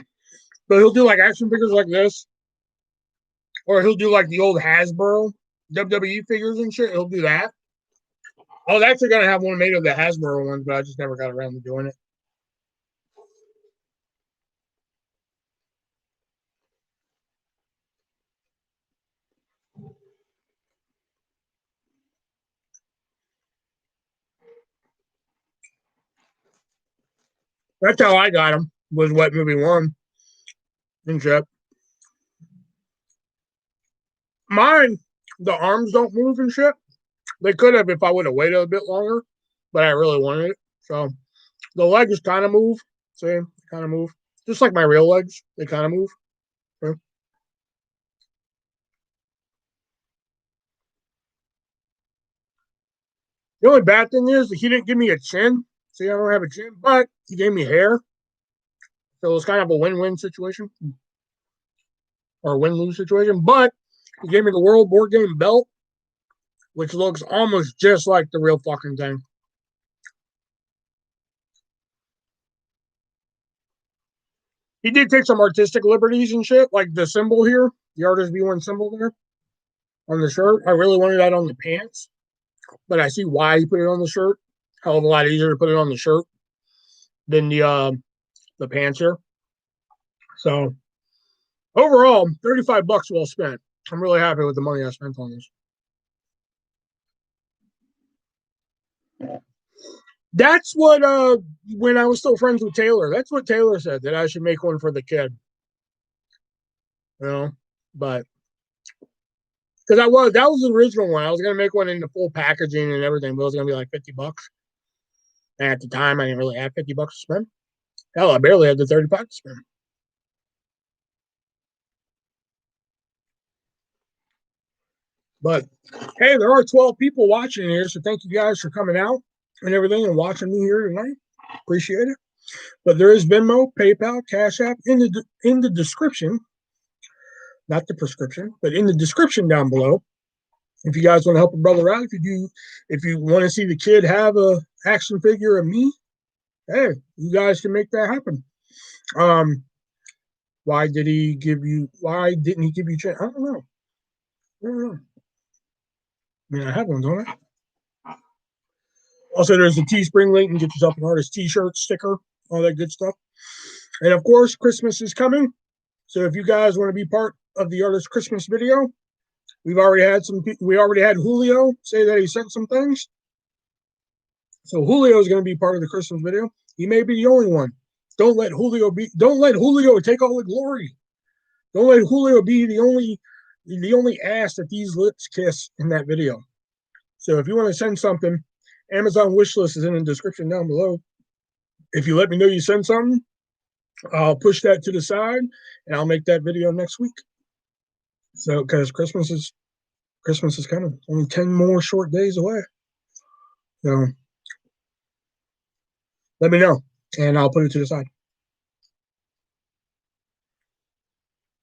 But he'll do like action figures like this, or he'll do like the old Hasbro WWE figures and shit. He'll do that. I was actually gonna have one made of the Hasbro ones, but I just never got around to doing it. That's how I got him. Was What Movie 1 and shit. Mine, the arms don't move and shit. They could have if I would have waited a bit longer, but I really wanted it. So the legs kind of move. See, kind of move. Just like my real legs, they kind of move. Okay. The only bad thing is he didn't give me a chin. See, I don't have a chin, but he gave me hair. So it's kind of a win-win situation or a win-lose situation. But he gave me the World Board Game belt, which looks almost just like the real fucking thing. He did take some artistic liberties and shit, like the symbol here, the ArtistV1 symbol there on the shirt. I really wanted that on the pants, but I see why he put it on the shirt. Hell of a lot easier to put it on the shirt than the pants here. So overall, $35 well spent. I'm really happy with the money I spent on this. That's what when I was still friends with Taylor, that's what Taylor said, that I should make one for the kid. You know, but because that was the original one. I was gonna make one in the full packaging and everything, but it was gonna be like $50. And at the time I didn't really have $50 to spend. Hell, I barely had the 35 to spend. But hey, there are 12 people watching here, so thank you guys for coming out and everything and watching me here tonight. Appreciate it. But there is Venmo, PayPal, Cash App in the description. Not the prescription, but in the description down below. If you guys want to help a brother out, if you want to see the kid have a action figure of me, hey, you guys can make that happen. Why didn't he give you chance? I don't know. I mean, I have one, don't I? Also, there's the Teespring link and get yourself an artist t-shirt, sticker, all that good stuff. And of course, Christmas is coming. So if you guys want to be part of the artist Christmas video, we already had Julio say that he sent some things. So Julio is going to be part of the Christmas video. He may be the only one. Don't let Julio take all the glory. Don't let Julio be the only ass that these lips kiss in that video. So if you want to send something, Amazon wish list is in the description down below. If you let me know you send something, I'll push that to the side and I'll make that video next week. So because Christmas is coming, only 10 more short days away. So let me know and I'll put it to the side.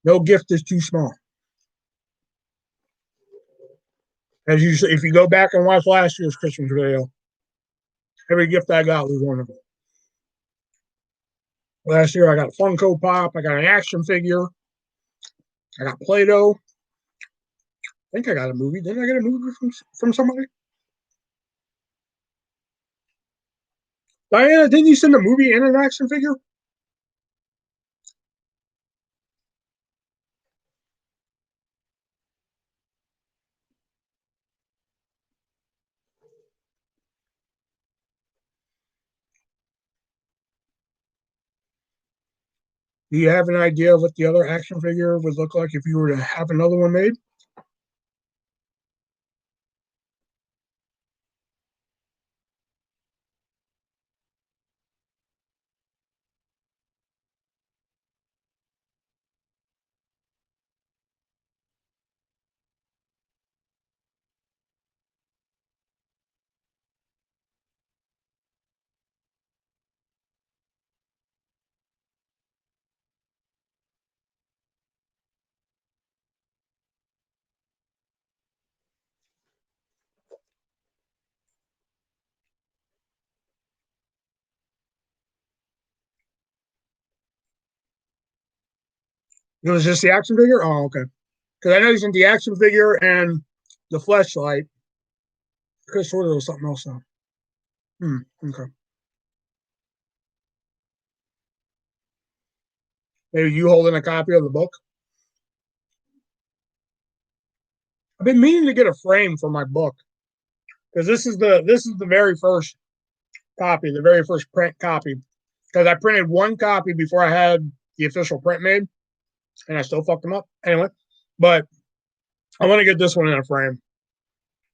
No gift is too small. As you, if you go back and watch last year's Christmas video, every gift I got was wonderful. Last year I got a Funko Pop, I got an action figure, I got Play-Doh. I think I got a movie. Didn't I get a movie from somebody? Diana, didn't you send a movie and an action figure? Do you have an idea of what the other action figure would look like if you were to have another one made? It was just the action figure? Oh, okay. Because I know he's in the action figure and the fleshlight. Chris Order was something else though. Okay. Maybe you holding a copy of the book? I've been meaning to get a frame for my book. Because this is the very first copy, the very first print copy. Because I printed one copy before I had the official print made, and I still fucked them up. Anyway, but I want to get this one in a frame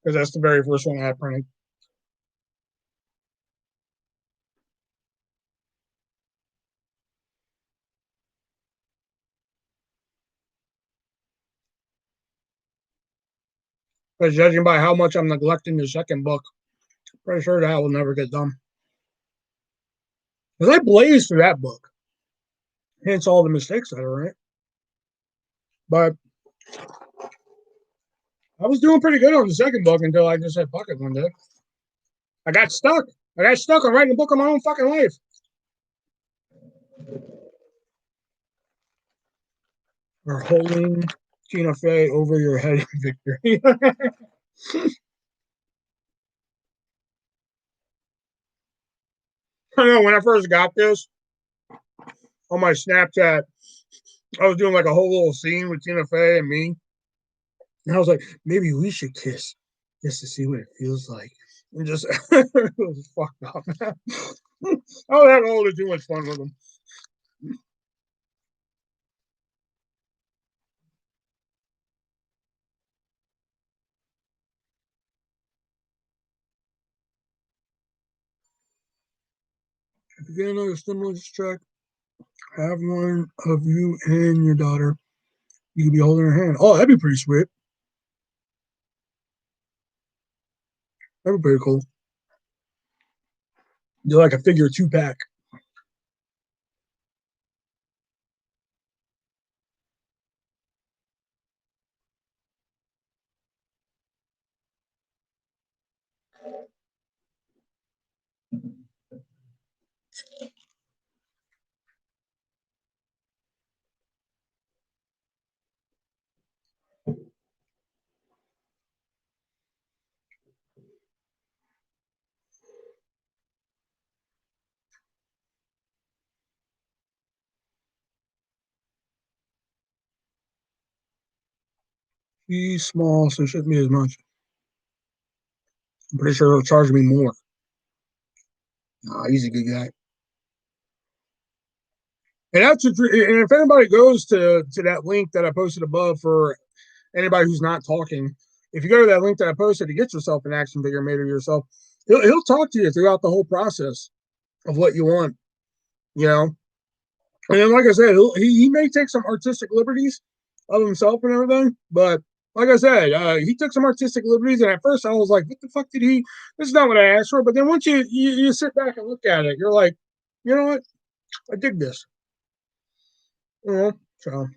because that's the very first one I had printed. Because judging by how much I'm neglecting the second book, pretty sure that will never get done. Because I blazed through that book, hence all the mistakes that are in it. But I was doing pretty good on the second book until I just said fuck it one day. I got stuck. on writing a book on my own fucking life. Or holding Tina Fey over your head in victory. I know when I first got this on my Snapchat, I was doing like a whole little scene with Tina Fey and me. And I was like, maybe we should kiss just to see what it feels like. And just it was fucked up. I was having a little too much fun with them. If you get another stimulus check, have one of you and your daughter. You could be holding her hand. Oh, that'd be pretty sweet. That'd be pretty cool. Do like a figure 2-pack. He's small, so it shouldn't be as much. I'm pretty sure he'll charge me more. Nah, he's a good guy. And that's and if anybody goes to that link that I posted above for anybody who's not talking, if you go to that link that I posted to get yourself an action figure made of yourself, he'll talk to you throughout the whole process of what you want, you know. And then, like I said, he may take some artistic liberties of himself and everything, but like I said, he took some artistic liberties. And at first, I was like, "What the fuck did he? This is not what I asked for." But then once you sit back and look at it, you're like, "You know what? I dig this." You know, so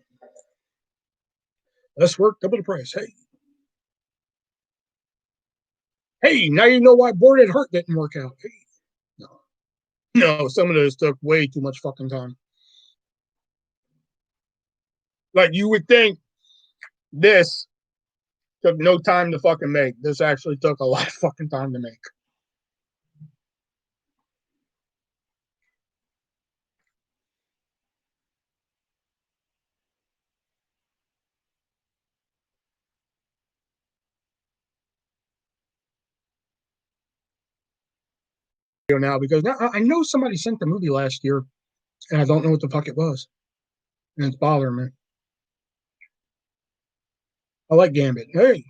less work, double the price. Hey, now you know why Bored and Hurt didn't work out. Hey, no, some of those took way too much fucking time. Like you would think this took no time to fucking make. This actually took a lot of fucking time to make. Now because now I know somebody sent the movie last year and I don't know what the fuck it was. And it's bothering me. I like Gambit. Hey,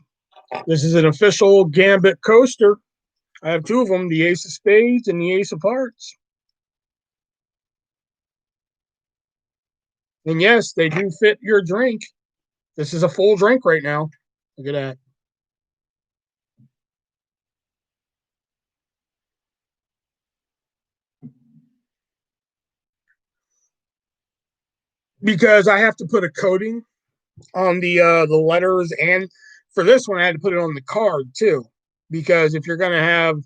this is an official Gambit coaster. I have two of them, the Ace of Spades and the Ace of Hearts. And yes, they do fit your drink. This is a full drink right now. Look at that. Because I have to put a coating on the letters, and for this one I had to put it on the card too. Because if you're gonna have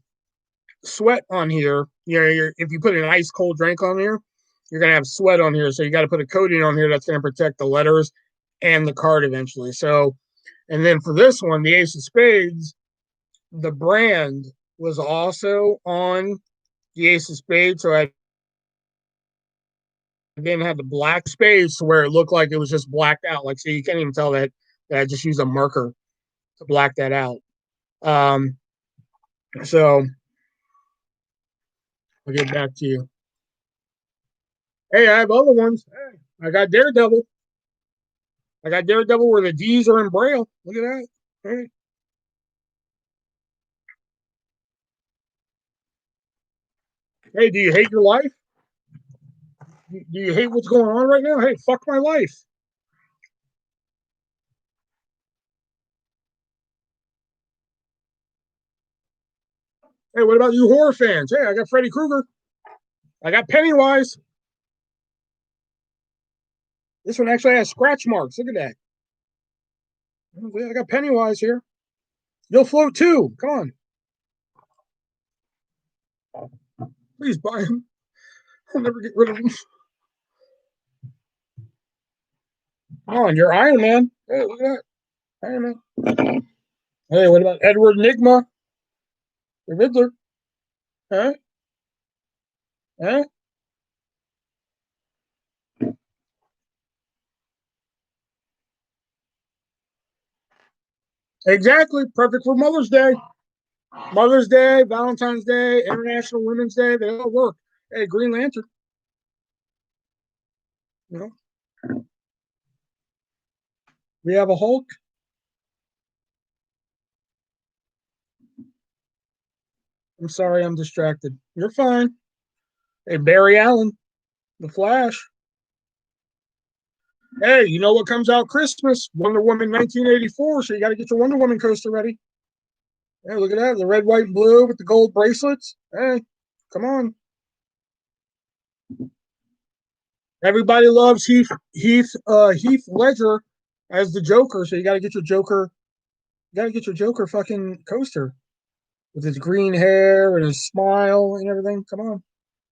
sweat on here, if you put an ice cold drink on here, you're gonna have sweat on here. So you got to put a coating on here that's gonna protect the letters and the card eventually. So, and then for this one, the Ace of Spades, the brand was also on the Ace of Spades, so I didn't have the black space where it looked like it was just blacked out. Like, so you can't even tell that I just used a marker to black that out. So I'll get back to you. Hey, I have other ones. Hey, I got Daredevil. I got Daredevil where the D's are in Braille. Look at that. Hey. Hey, do you hate your life? Do you hate what's going on right now? Hey, fuck my life. Hey, what about you horror fans? Hey, I got Freddy Krueger. I got Pennywise. This one actually has scratch marks. Look at that. I got Pennywise here. You'll float too. Come on. Please buy him. I'll never get rid of him. Come on, you're Iron Man. Hey, look at that. Iron Man. Hey, what about Edward Nigma? The Riddler. Huh? Huh? Exactly. Perfect for Mother's Day. Mother's Day, Valentine's Day, International Women's Day, they all work. Hey, Green Lantern. You know, we have a Hulk. I'm sorry, I'm distracted. You're fine. Hey, Barry Allen, The Flash. Hey, you know what comes out Christmas? Wonder Woman 1984. So you got to get your Wonder Woman coaster ready. Hey, look at that. The red, white, and blue with the gold bracelets. Hey, come on. Everybody loves Heath Ledger as the Joker. So you got to get your Joker. You got to get your Joker fucking coaster with his green hair and his smile and everything. Come on.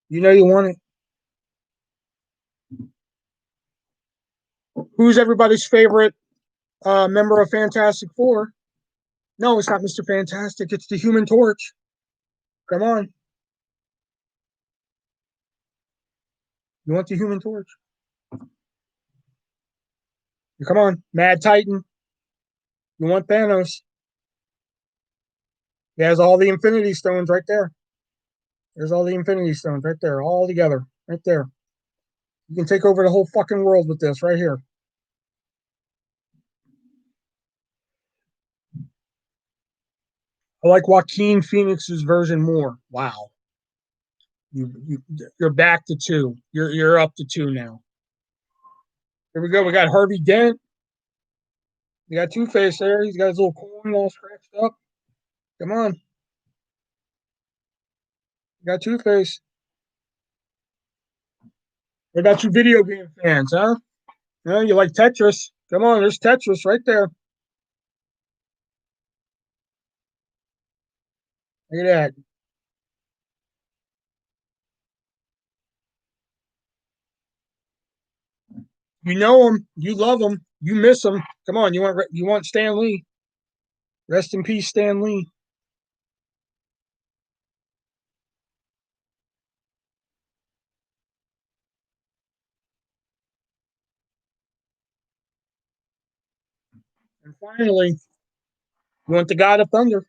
You know you want it. Who's everybody's favorite member of Fantastic Four? No, it's not Mr. Fantastic. It's the Human Torch. Come on. You want the Human Torch? Come on. Mad Titan. You want Thanos. He has all the Infinity Stones right there. There's all the Infinity Stones right there, all together, right there. You can take over the whole fucking world with this right here. I like Joaquin Phoenix's version more. Wow. You're back to two. You're up to two now. Here we go. We got Harvey Dent. We got Two-Face there. He's got his little coin all scratched up. Come on. You got Two-Face. What about you video game fans, huh? You like Tetris? Come on, there's Tetris right there. Look at that. You know him. You love him. You miss him. Come on, you want Stan Lee. Rest in peace, Stan Lee. And finally, you want the God of Thunder.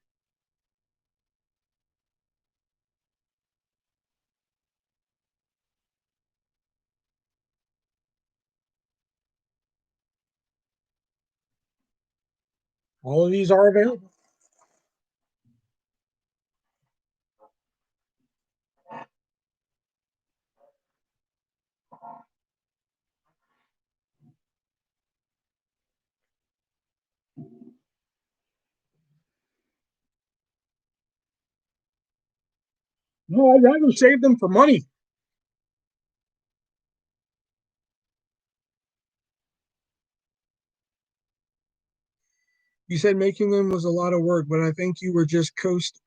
All of these are available. No, I'd rather save them for money. You said making them was a lot of work, but I think you were just coasting.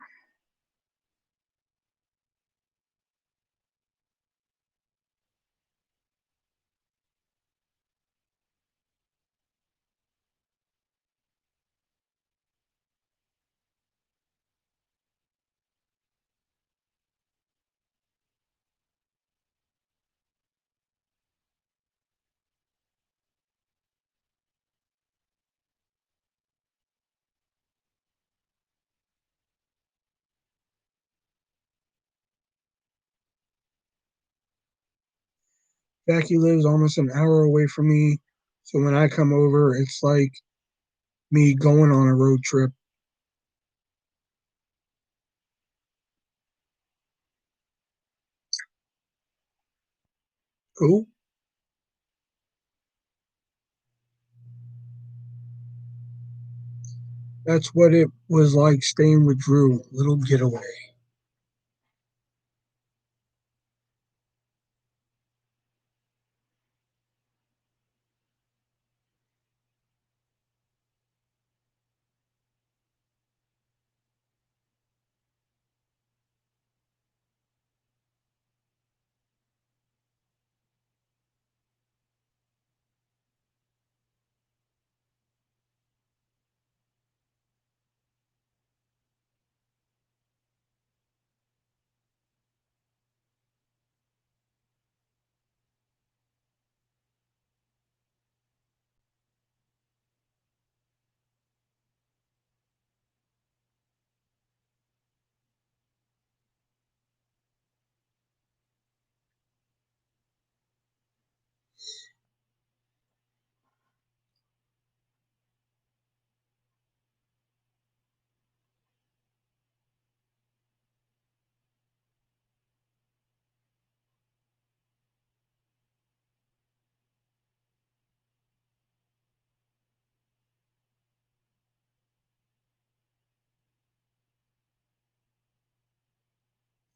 Becky lives almost an hour away from me, so when I come over, it's like me going on a road trip. Cool. That's what it was like staying with Drew. Little getaway.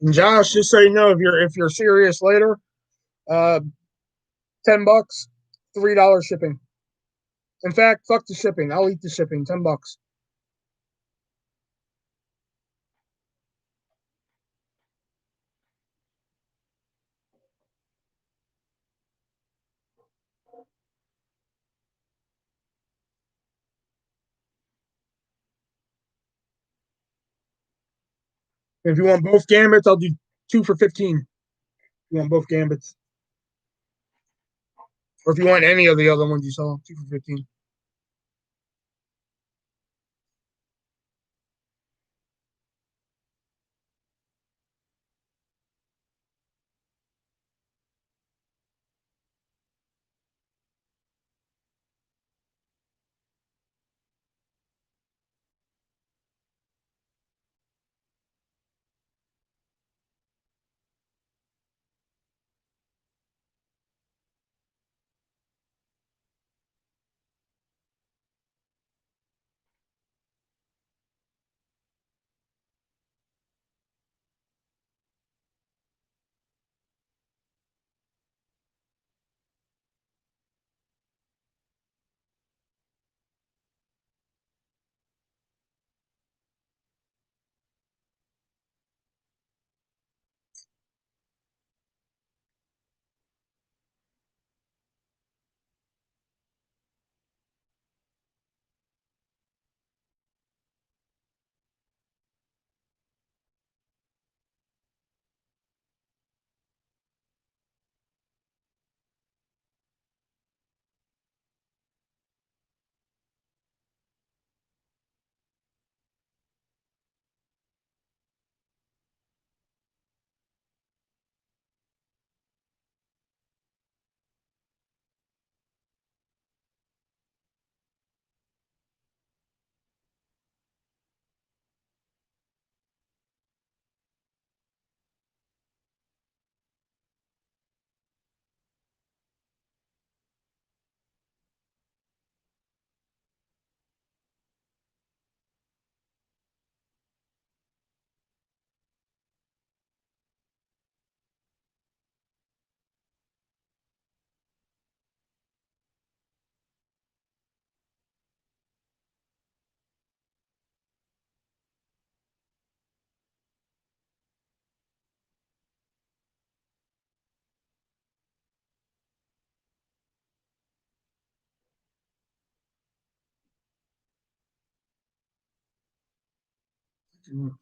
And Josh, just so you know, if you're serious later, uh, $10, $3 shipping. In fact, fuck the shipping. I'll eat the shipping. $10. If you want both gambits, I'll do two for 15. You want both gambits, or if you want any of the other ones you saw, two for 15.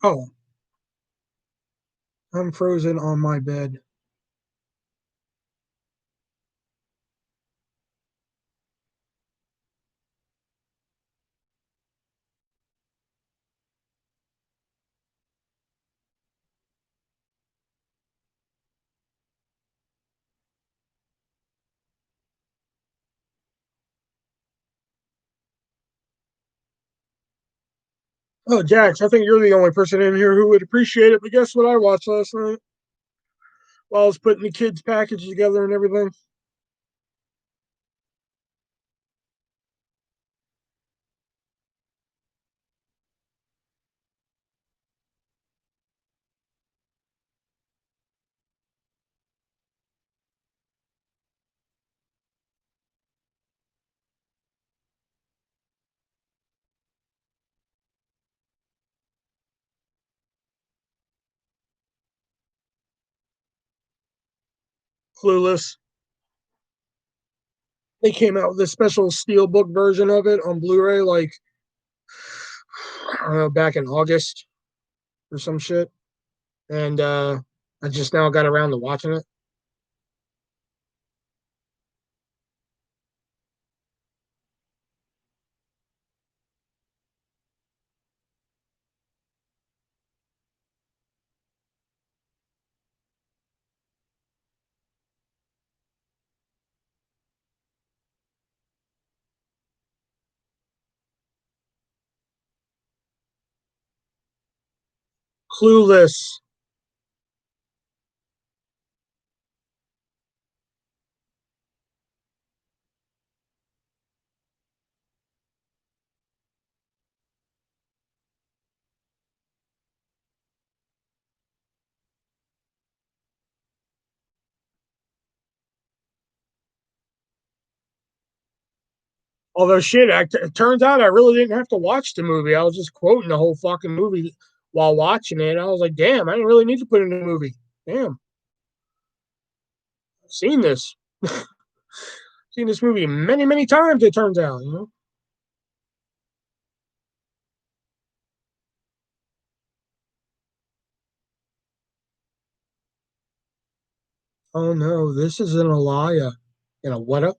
Oh, I'm frozen on my bed. Oh, Jax, I think you're the only person in here who would appreciate it. But guess what I watched last night while I was putting the kids' package together and everything? Clueless. They came out with a special steelbook version of it on Blu-ray, like I don't know, back in August or some shit. And I just now got around to watching it. Clueless. Although shit, it turns out I really didn't have to watch the movie. I was just quoting the whole fucking movie while watching it. I was like, damn, I didn't really need to put it in the movie. Damn, I've seen this. Seen this movie many, many times, it turns out, you know? Oh no, this is an Alaya. In a what up?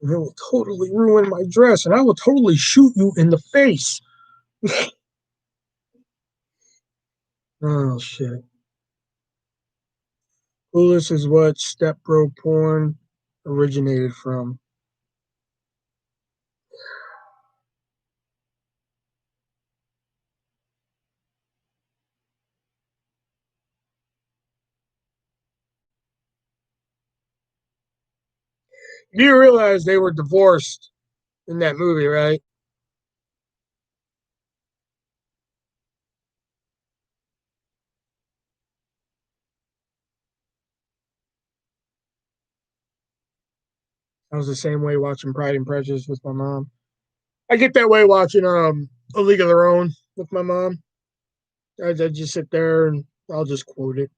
It will totally ruin my dress and I will totally shoot you in the face. Oh shit. Clueless is what step bro porn originated from. You realize they were divorced in that movie, right? I was the same way watching Pride and Prejudice with my mom. I get that way watching A League of Their Own with my mom. I just sit there and I'll just quote it.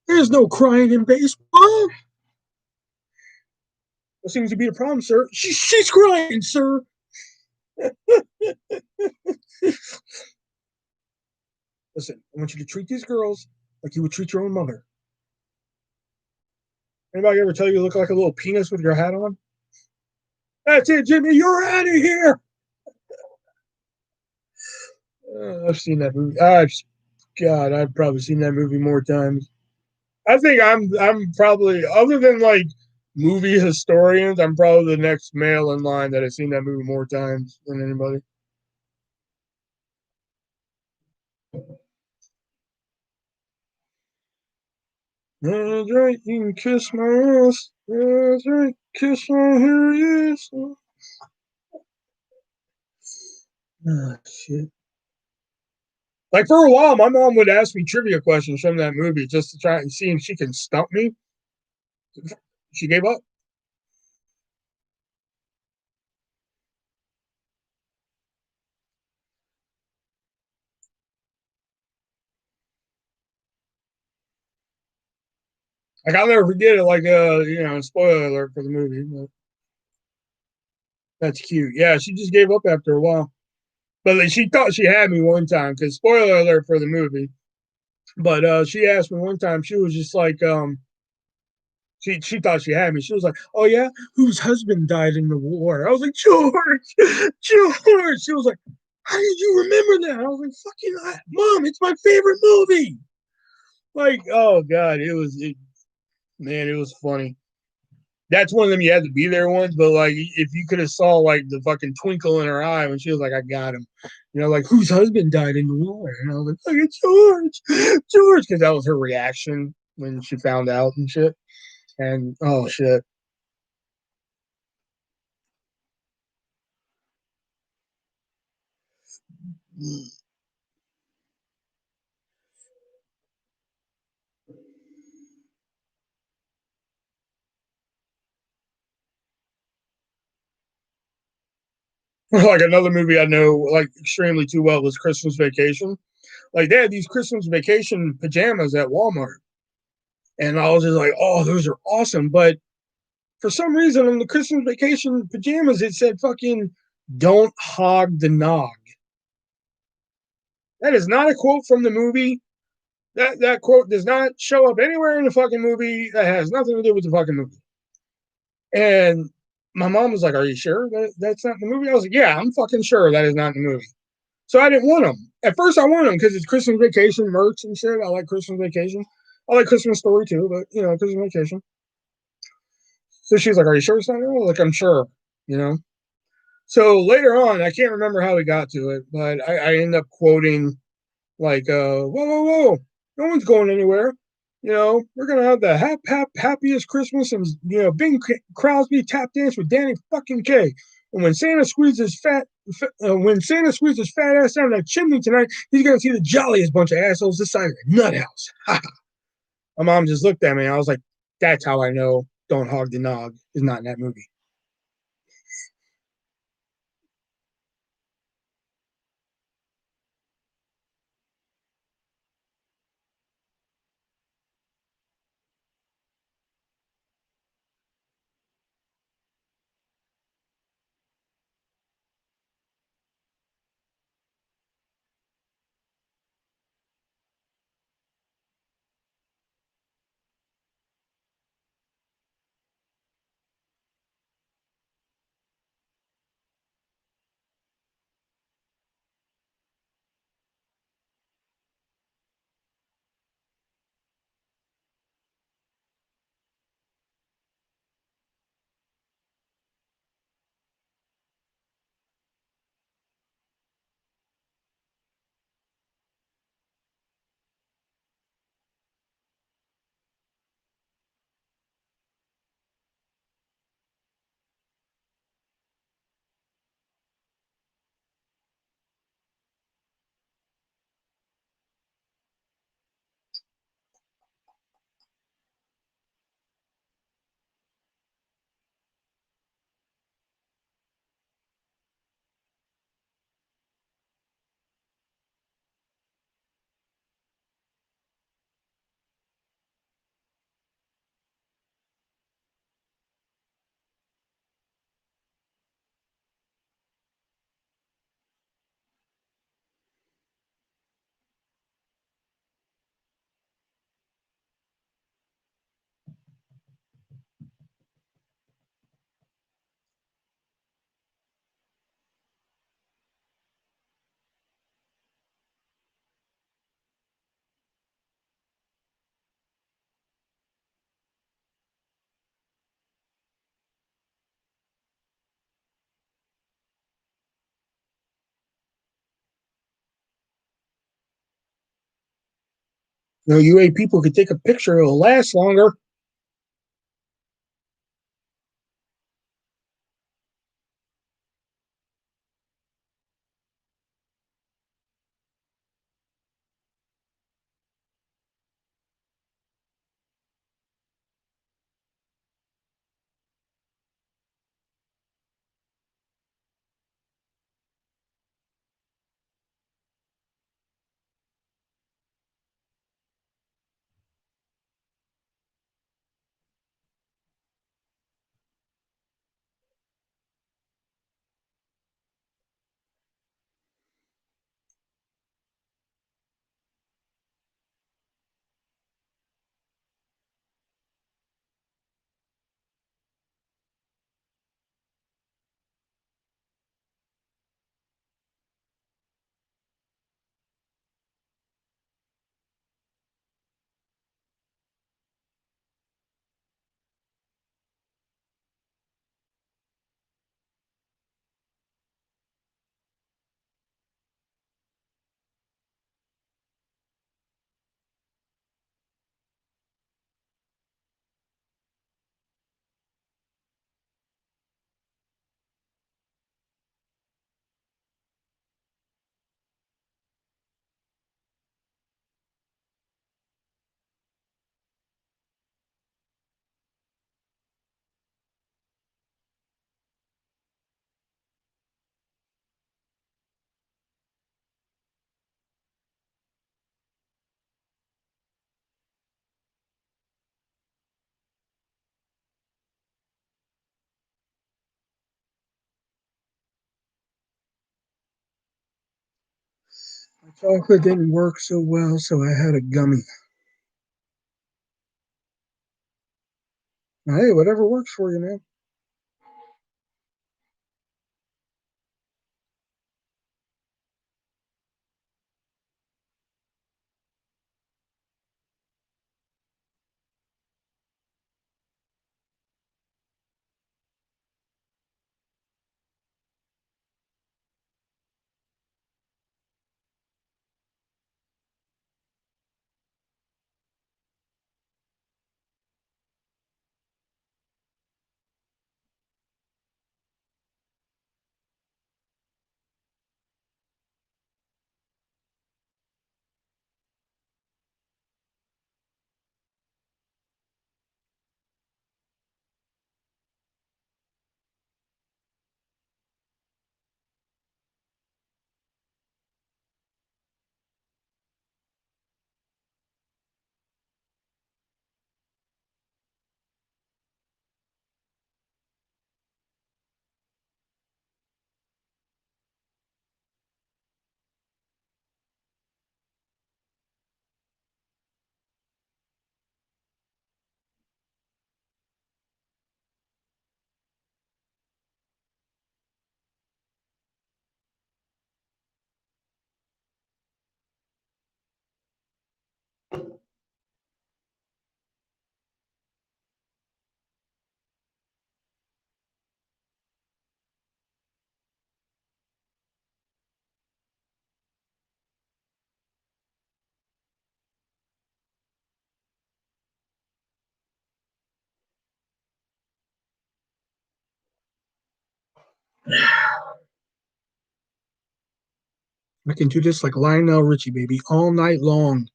There's no crying in baseball. What seems to be the problem, sir? She's crying, sir. Listen, I want you to treat these girls like you would treat your own mother. Anybody ever tell you look like a little penis with your hat on? That's it, Jimmy. You're out of here. I've seen that movie. God, I've probably seen that movie more times. I think I'm probably, other than like movie historians, I'm probably the next male in line that has seen that movie more times than anybody. That's right, you can kiss my ass. That's right, kiss my hair, yes. Oh, shit. Like for a while, my mom would ask me trivia questions from that movie just to try and see if she can stump me. She gave up. Like I'll never forget it. Like spoiler alert for the movie. But that's cute. Yeah, she just gave up after a while. But like, she thought she had me one time because spoiler alert for the movie. But she asked me one time. She was just like, she thought she had me. She was like, "Oh yeah, whose husband died in the war?" I was like, "George, George." She was like, "How did you remember that?" I was like, "Fucking mom, it's my favorite movie." Like, oh god, man, it was funny. That's one of them you had to be there once, but like if you could have saw like the fucking twinkle in her eye when she was like, "I got him," like whose husband died in the war, and I was like, "Fucking George, George," because that was her reaction when she found out and shit. And oh shit. Like another movie I know like extremely too well was Christmas Vacation. Like they had these Christmas Vacation pajamas at Walmart, and I was just like, "Oh, those are awesome!" But for some reason, on the Christmas Vacation pajamas, it said "fucking don't hog the nog." That is not a quote from the movie. That quote does not show up anywhere in the fucking movie. That has nothing to do with the fucking movie. And my mom was like, "Are you sure that's not in the movie?" I was like, "Yeah, I'm fucking sure that is not in the movie." So I didn't want them. At first, I wanted them because it's Christmas Vacation merch and shit. I like Christmas Vacation. I like Christmas Story too, but Christmas Vacation. So she's like, "Are you sure it's not in there?" Like, I'm sure. You know. So later on, I can't remember how we got to it, but I end up quoting like, "Whoa, whoa, whoa! No one's going anywhere. We're gonna have the happiest Christmas, and Bing Crosby tap dance with Danny fucking K. And when Santa squeezes his fat ass down that chimney tonight, he's gonna see the jolliest bunch of assholes this side of the nut house." My mom just looked at me, and I was like, "That's how I know Don't Hog the Nog is not in that movie." You know, UA people could take a picture, it'll last longer. My chocolate didn't work so well, so I had a gummy. Hey, whatever works for you, man. I can do this like Lionel Richie, baby, all night long.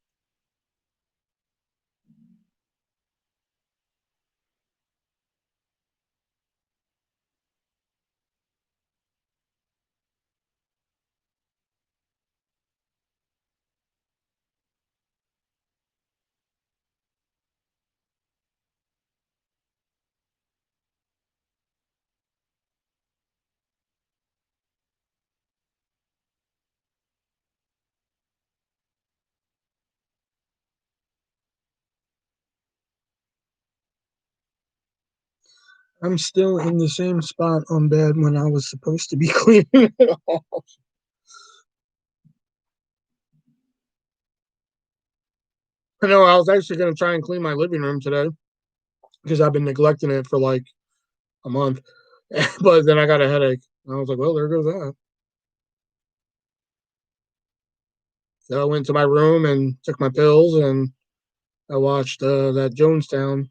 I'm still in the same spot on bed when I was supposed to be cleaning it off. I know I was actually going to try and clean my living room today because I've been neglecting it for like a month. But then I got a headache. I was like, well, there goes that. So I went to my room and took my pills and I watched that Jonestown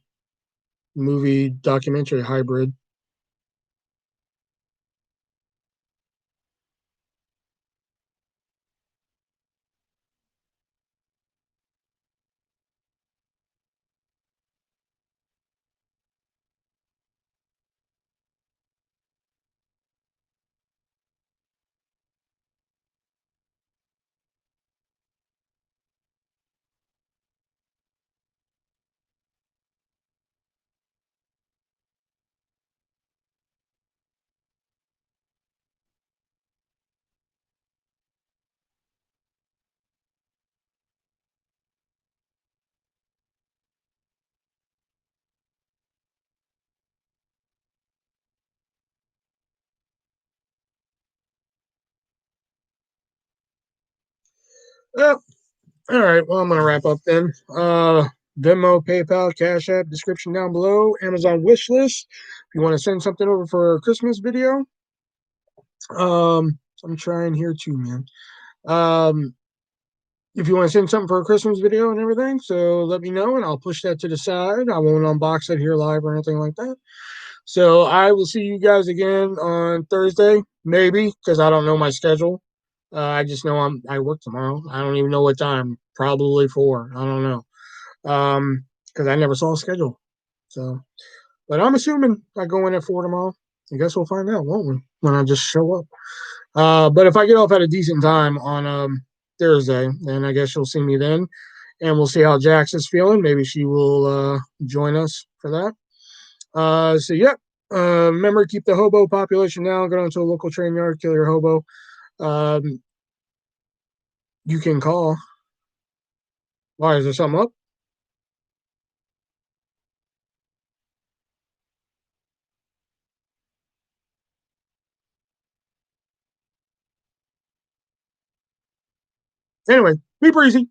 movie documentary hybrid. Oh, all right. Well, I'm gonna wrap up then. Venmo, PayPal, Cash App, description down below. Amazon wish list. If you want to send something over for a Christmas video, I'm trying here too, man. Um, if you want to send something for a Christmas video and everything, so let me know and I'll push that to the side. I won't unbox it here live or anything like that. So I will see you guys again on Thursday, maybe, because I don't know my schedule. I just know I work tomorrow. I don't even know what time. Probably 4. I don't know. Because I never saw a schedule. So, but I'm assuming I go in at 4 tomorrow. I guess we'll find out, won't we? When I just show up. But if I get off at a decent time on Thursday, then I guess you'll see me then, and we'll see how Jax is feeling. Maybe she will join us for that. So yeah. Remember, keep the hobo population down. Go down to a local train yard, kill your hobo. You can call. Why, is there something up? Anyway, be breezy.